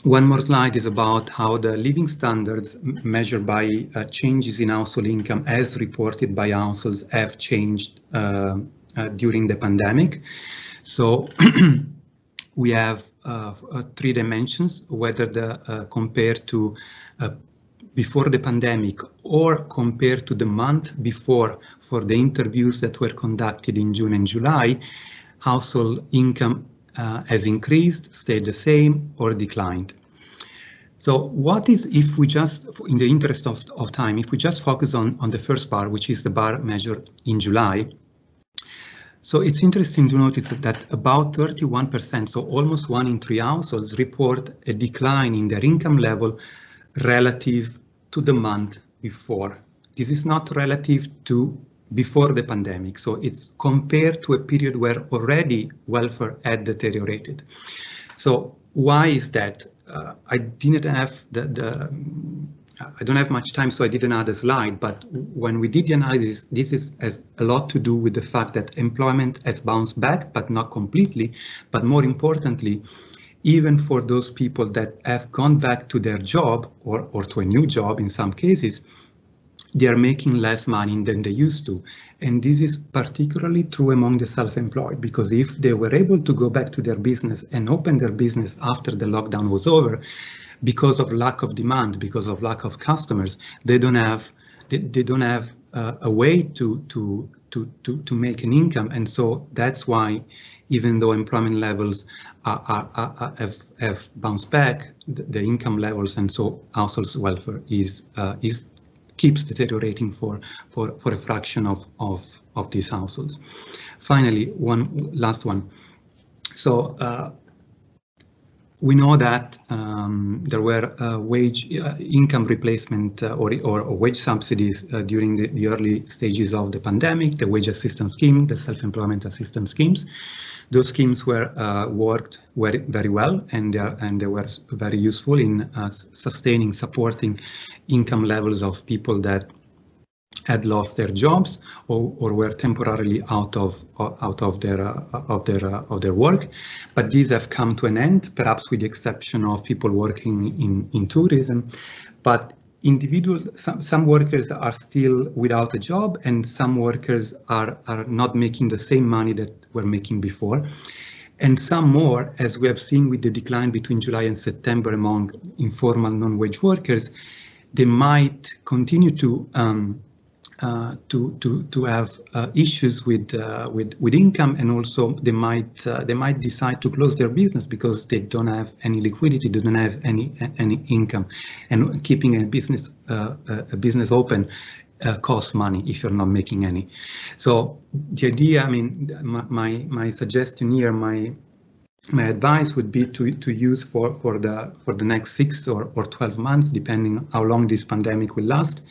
One more slide is about how the living standards measured by changes in household income as reported by households have changed during the pandemic. So we have 3 dimensions, whether compared to before the pandemic or compared to the month before for the interviews that were conducted in June and July, household income has increased, stayed the same, or declined. So what is, if we just, in the interest of time, if we just focus on the first bar, which is the bar measured in July, so it's interesting to notice that about 31%, so almost 1 in 3 households, report a decline in their income level relative to the month before. This is not relative to before the pandemic, so it's compared to a period where already welfare had deteriorated. So why is that? I didn't have I don't have much time, so I didn't add a slide, but when we did the analysis, this has a lot to do with the fact that employment has bounced back, but not completely. But more importantly, even for those people that have gone back to their job or to a new job in some cases, they are making less money than they used to. And this is particularly true among the self-employed, because if they were able to go back to their business and open their business after the lockdown was over, because of lack of demand, because of lack of customers, they don't have a way to make an income, and so that's why, even though employment levels have bounced back, the income levels, and so household welfare keeps deteriorating for a fraction of these households. Finally, one last one. So we know that there were income replacement or wage subsidies during the early stages of the pandemic, the wage assistance scheme, the self-employment assistance schemes. Those schemes were worked very well, and they were very useful in sustaining, supporting income levels of people that had lost their jobs or were temporarily out of their work, but these have come to an end, perhaps with the exception of people working in tourism. But some workers are still without a job, and some workers are not making the same money that were making before. And some more, as we have seen with the decline between July and September among informal non-wage workers, they might continue to have issues with income, and also they might decide to close their business because they don't have any liquidity, they don't have any income, and keeping a business open costs money if you're not making any. So the idea, I mean, my suggestion here, my advice would be to use for the next 6 or 12 months, depending on how long this pandemic will last,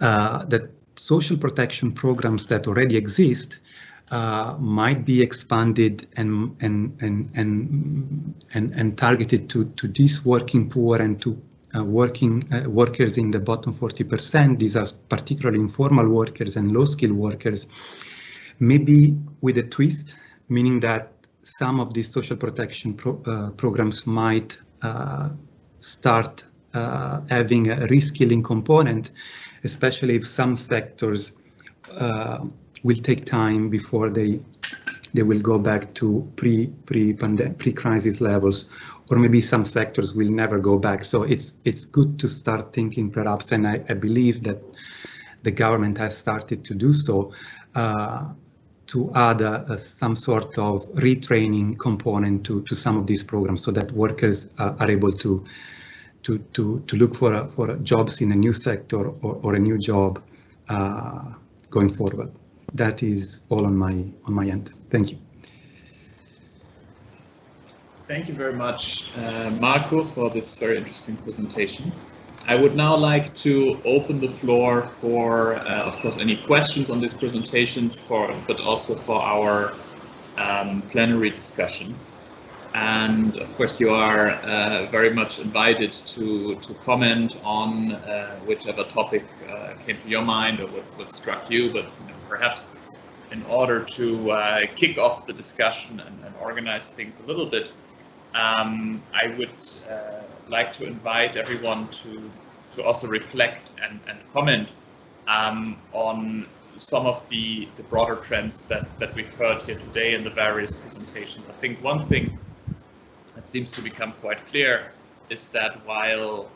that social protection programs that already exist might be expanded and targeted to these working poor and to workers in the bottom 40%. These are particularly informal workers and low-skilled workers, maybe with a twist, meaning that some of these social protection programs might start having a reskilling component, especially if some sectors will take time before they will go back to pre-crisis levels, or maybe some sectors will never go back. So it's good to start thinking, perhaps, and I believe that the government has started to do so, to add some sort of retraining component to some of these programs, so that workers are able to look for jobs in a new sector or a new job going forward. That is all on my end. Thank you. Thank you very much, Marco, for this very interesting presentation. I would now like to open the floor for, of course, any questions on these presentations, but also for our plenary discussion. And of course, you are very much invited to comment on whichever topic came to your mind or what struck you. But perhaps in order to kick off the discussion and organize things a little bit, I would like to invite everyone to also reflect and comment on some of the broader trends that we've heard here today in the various presentations. I think one thing that seems to become quite clear is that while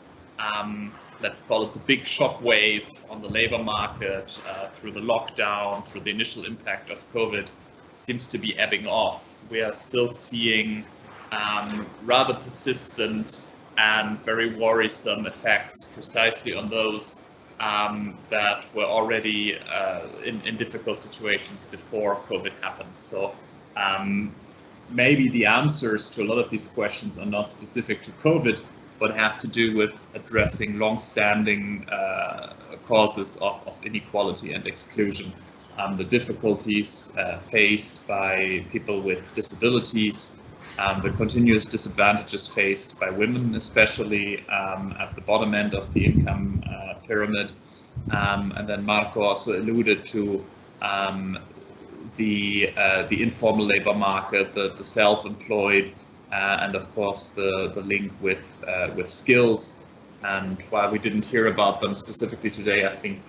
let's call it the big shock wave on the labor market through the lockdown, through the initial impact of COVID, seems to be ebbing off, we are still seeing rather persistent and very worrisome effects precisely on those that were already in difficult situations before COVID happened. So maybe the answers to a lot of these questions are not specific to COVID, but have to do with addressing long-standing causes of inequality and exclusion. The difficulties faced by people with disabilities, the continuous disadvantages faced by women, especially at the bottom end of the income pyramid. And then Marco also alluded to the informal labor market, the self-employed, and of course the link with skills. And while we didn't hear about them specifically today, I think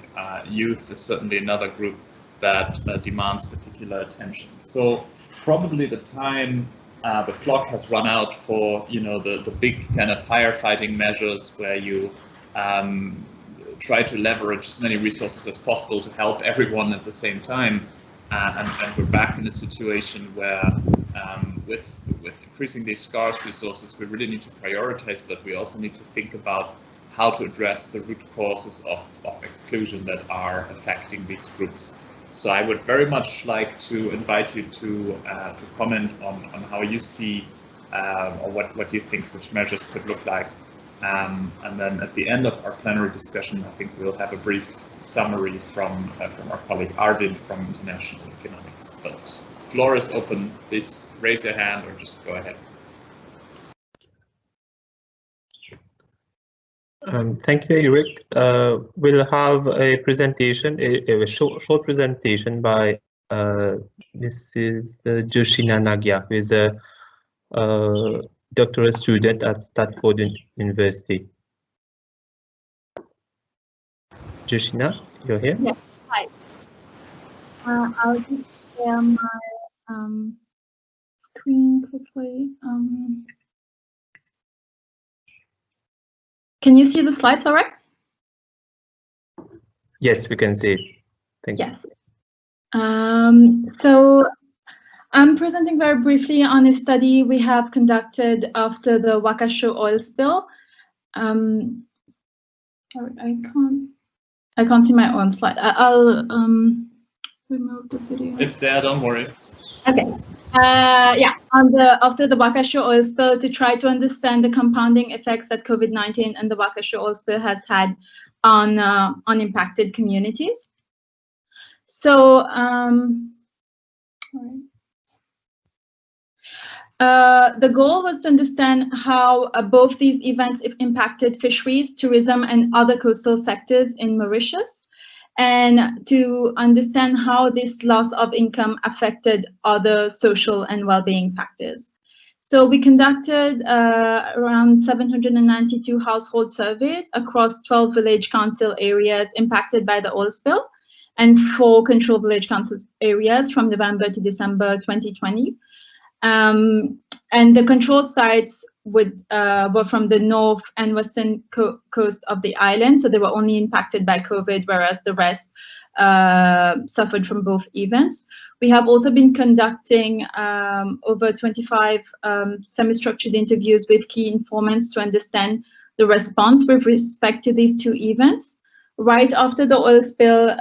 youth is certainly another group that demands particular attention. So probably the time the clock has run out for, you know, the big kind of firefighting measures where you try to leverage as many resources as possible to help everyone at the same time. And we're back in a situation where with increasingly scarce resources, we really need to prioritize, but we also need to think about how to address the root causes of exclusion that are affecting these groups. So I would very much like to invite you to comment on how you see or what you think such measures could look like. And then at the end of our plenary discussion, I think we'll have a brief summary from our colleague Arvind from International Economics. But floor is open. Please raise your hand or just go ahead. Thank you, Erik. We'll have a presentation, a short presentation by this is Josheena Naggea, who is a doctoral student at Stanford University. Josheena, you're here? Yes, hi. I'll just share my screen quickly. Can you see the slides all right? Yes, we can see it. Thank you. Yes. So I'm presenting very briefly on a study we have conducted after the Wakashio oil spill. Sorry, I can't see my own slide. I'll remove the video. It's there, don't worry. Okay. Yeah, after the Wakashio oil spill, to try to understand the compounding effects that COVID-19 and the Wakashio oil spill has had on impacted communities. So the goal was to understand how both these events impacted fisheries, tourism, and other coastal sectors in Mauritius, and to understand how this loss of income affected other social and well-being factors. So we conducted around 792 household surveys across 12 village council areas impacted by the oil spill, and 4 control village council areas from November to December 2020. And the control sites were from the north and western coast of the island, so they were only impacted by COVID, whereas the rest suffered from both events. We have also been conducting over 25 semi-structured interviews with key informants to understand the response with respect to these 2 events. Right after the oil spill,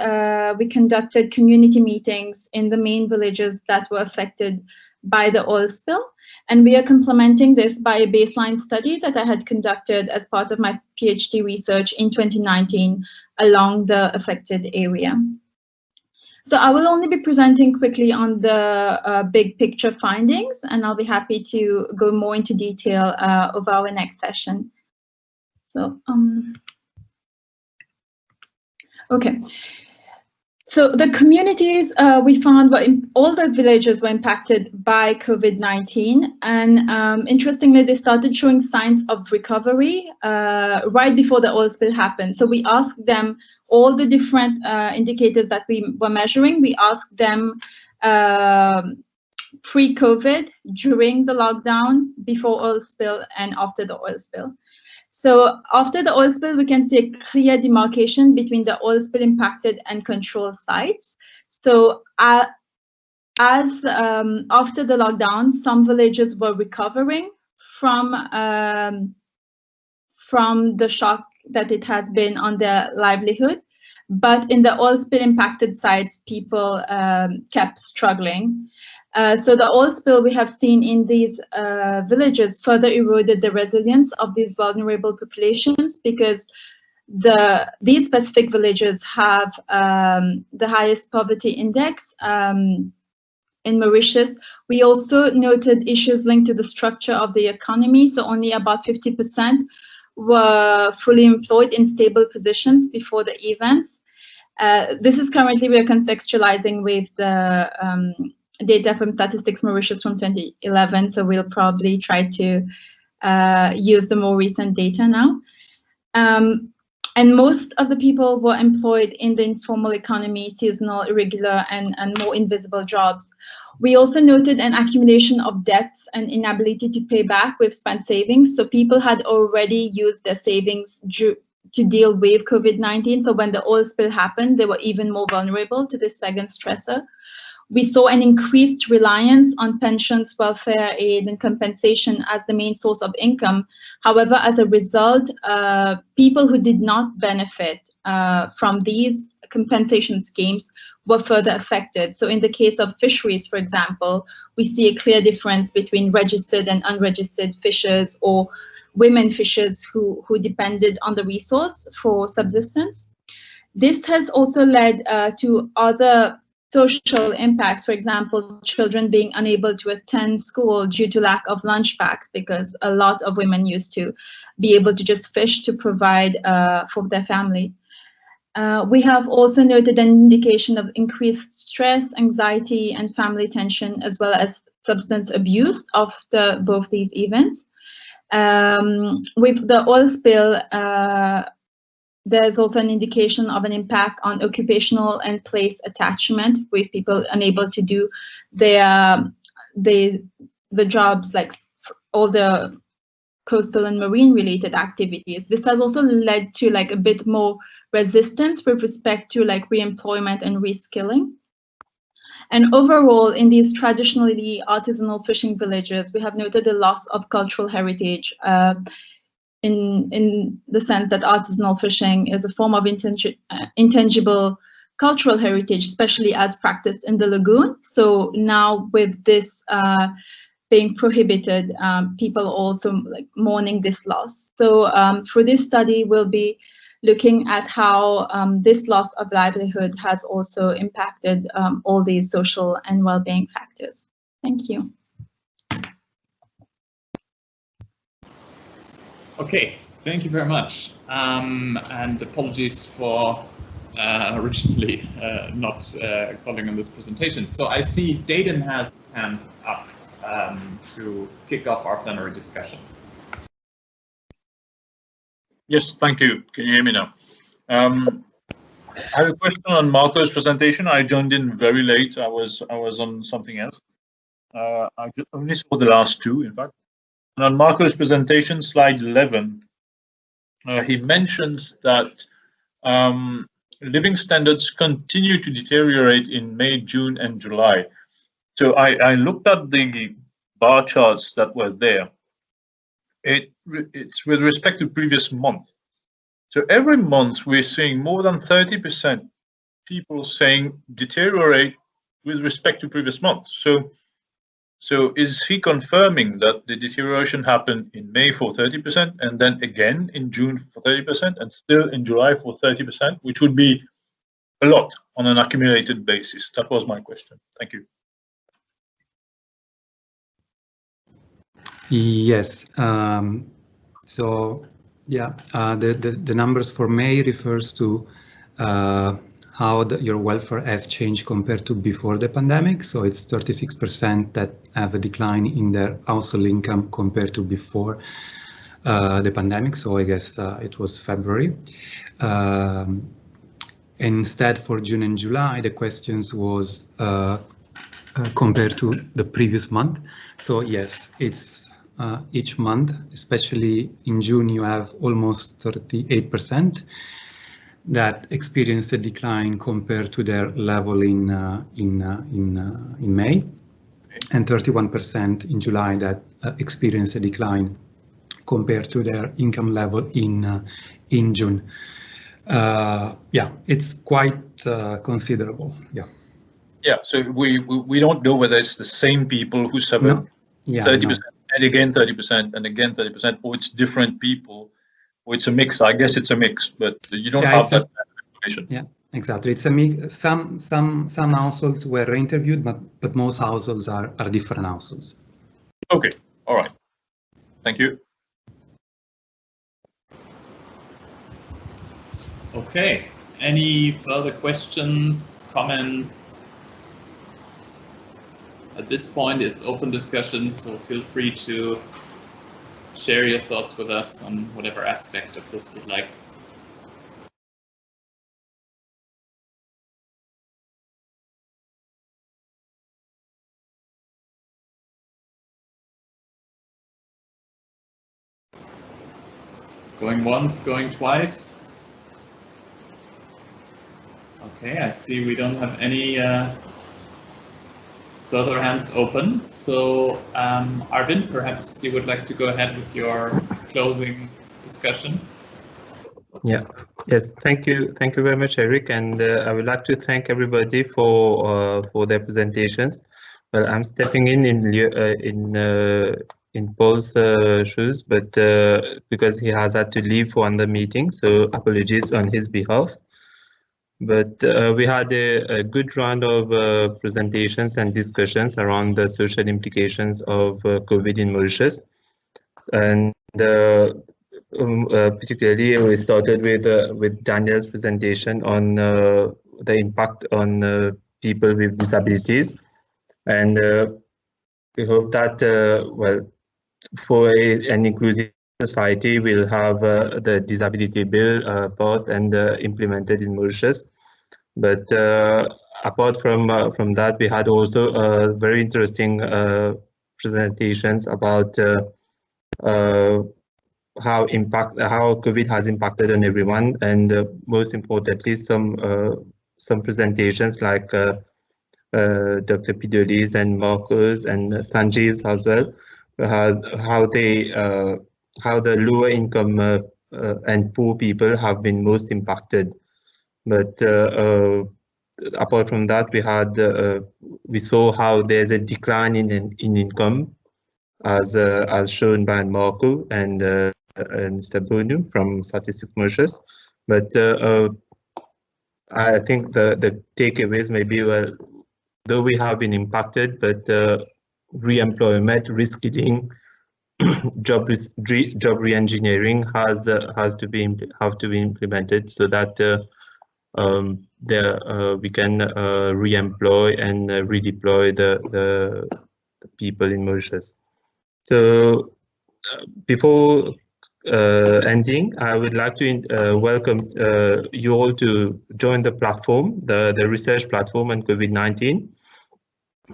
we conducted community meetings in the main villages that were affected by the oil spill, and we are complementing this by a baseline study that I had conducted as part of my PhD research in 2019 along the affected area. So I will only be presenting quickly on the big picture findings, and I'll be happy to go more into detail of our next session. So, okay. So the communities we found all the villages were impacted by COVID-19, and interestingly, they started showing signs of recovery right before the oil spill happened. So we asked them all the different indicators that we were measuring. We asked them pre-COVID, during the lockdown, before oil spill, and after the oil spill. So after the oil spill, we can see a clear demarcation between the oil spill impacted and control sites. So after the lockdown, some villages were recovering from the shock that it has been on their livelihood. But in the oil spill impacted sites, people kept struggling. So the oil spill we have seen in these villages further eroded the resilience of these vulnerable populations, because these specific villages have the highest poverty index in Mauritius. We also noted issues linked to the structure of the economy. So only about 50% were fully employed in stable positions before the events. This is currently, we are contextualizing with the data from Statistics Mauritius from 2011, so we'll probably try to use the more recent data now. And most of the people were employed in the informal economy, seasonal, irregular, and more invisible jobs. We also noted an accumulation of debts and inability to pay back with spent savings. So people had already used their savings to deal with COVID-19. So when the oil spill happened, they were even more vulnerable to this second stressor. We saw an increased reliance on pensions, welfare aid, and compensation as the main source of income. However, as a result, people who did not benefit from these compensation schemes were further affected. So in the case of fisheries, for example, we see a clear difference between registered and unregistered fishers, or women fishers who depended on the resource for subsistence. This has also led to other social impacts, for example, children being unable to attend school due to lack of lunch packs, because a lot of women used to be able to just fish to provide for their family. We have also noted an indication of increased stress, anxiety, and family tension, as well as substance abuse after both these events. With the oil spill, there's also an indication of an impact on occupational and place attachment, with people unable to do the jobs, like all the coastal and marine related activities. This has also led to like a bit more resistance with respect to like re-employment and reskilling. And overall, in these traditionally artisanal fishing villages, we have noted a loss of cultural heritage, in the sense that artisanal fishing is a form of intangible cultural heritage, especially as practiced in the lagoon. So now with this being prohibited, people also like mourning this loss. So for this study, we'll be looking at how this loss of livelihood has also impacted all these social and well-being factors. Thank you. Okay, thank you very much. And apologies for originally not calling on this presentation. So I see Dayden has his hand up to kick off our plenary discussion. Yes, thank you. Can you hear me now? I have a question on Marco's presentation. I joined in very late. I was on something else. I only saw the last two, in fact. And on Marco's presentation, slide 11, he mentions that living standards continue to deteriorate in May, June, and July. So I looked at the bar charts that were there. It's with respect to previous month. So every month we're seeing more than 30% people saying deteriorate with respect to previous months. So is he confirming that the deterioration happened in May for 30% and then again in June for 30% and still in July for 30%, which would be a lot on an accumulated basis? That was my question. Thank you. Yes. So yeah, the numbers for May refers to how your welfare has changed compared to before the pandemic. So it's 36% that have a decline in their household income compared to before the pandemic. So I guess it was February. Instead, for June and July, the questions was compared to the previous month. So yes, it's each month, especially in June, you have almost 38% that experienced a decline compared to their level in May, and 31% in July that experienced a decline compared to their income level in June. Yeah, it's quite considerable. Yeah. Yeah. So we don't know whether it's the same people who suffered 30% and again 30% and again 30%, or it's different people. Or it's a mix. I guess it's a mix, but you don't have that information. Yeah, exactly. It's a mix. Some households were interviewed, but most households are different households. Okay. All right. Thank you. Okay. Any further questions, comments? At this point, it's open discussion, so feel free to share your thoughts with us on whatever aspect of this you'd like. Going once, going twice. Okay, I see we don't have any further hands open. So, Arvind, perhaps you would like to go ahead with your closing discussion. Yeah. Yes. Thank you. Thank you very much, Erik. And I would like to thank everybody for their presentations. Well, I'm stepping in Paul's shoes, but because he has had to leave for another meeting, so apologies on his behalf. But we had a good round of presentations and discussions around the social implications of COVID in Mauritius, and particularly we started with Danielle's presentation on the impact on people with disabilities, and we hope that well, for an inclusive society, we'll have the disability bill passed and implemented in Mauritius. But apart from that, we had also very interesting presentations about how COVID has impacted on everyone, and most importantly, some presentations like Dr. Peedoly's and Marco's and Sanjeev's as well, how the lower income and poor people have been most impacted. But apart from that, we saw how there's a decline in income, as shown by Marco and Mr. Bhonoo from Statistics Mauritius. But I think the takeaways may be, well, though we have been impacted, but re-employment, reskilling, job re-engineering have to be implemented, so that we can re-employ and redeploy the people in Mauritius. So before ending, I would like to welcome you all to join the platform, the research platform on COVID-19,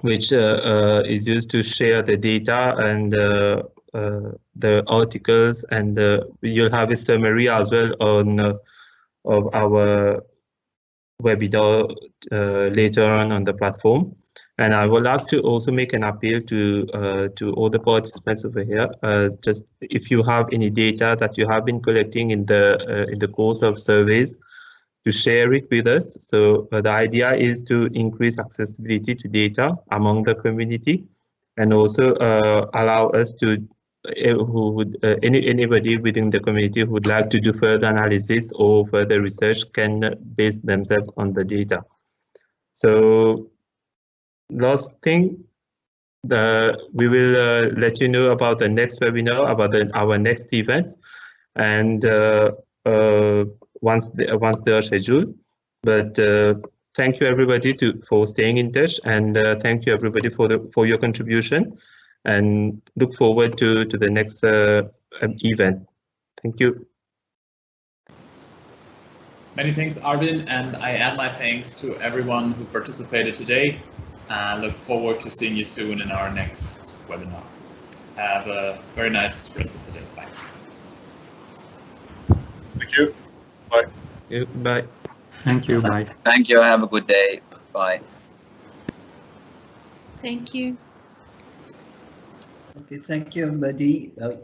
which is used to share the data and the articles, and you'll have a summary as well of our webinar later on the platform. And I would like to also make an appeal to all the participants over here. Just if you have any data that you have been collecting in the course of surveys, to share it with us. So the idea is to increase accessibility to data among the community, and also allow us to anybody within the community who would like to do further analysis or further research can base themselves on the data. So last thing, we will let you know about the next webinar, about our next events, and once they are scheduled. But thank you everybody for staying in touch, and thank you everybody for your contribution, and look forward to the next event. Thank you. Many thanks, Arvind, and I add my thanks to everyone who participated today. Look forward to seeing you soon in our next webinar. Have a very nice rest of the day. Bye. Thank you. Bye. Bye. Thank you. Bye. Thank you. Have a good day. Bye. Thank you. Okay, thank you, everybody. Bye.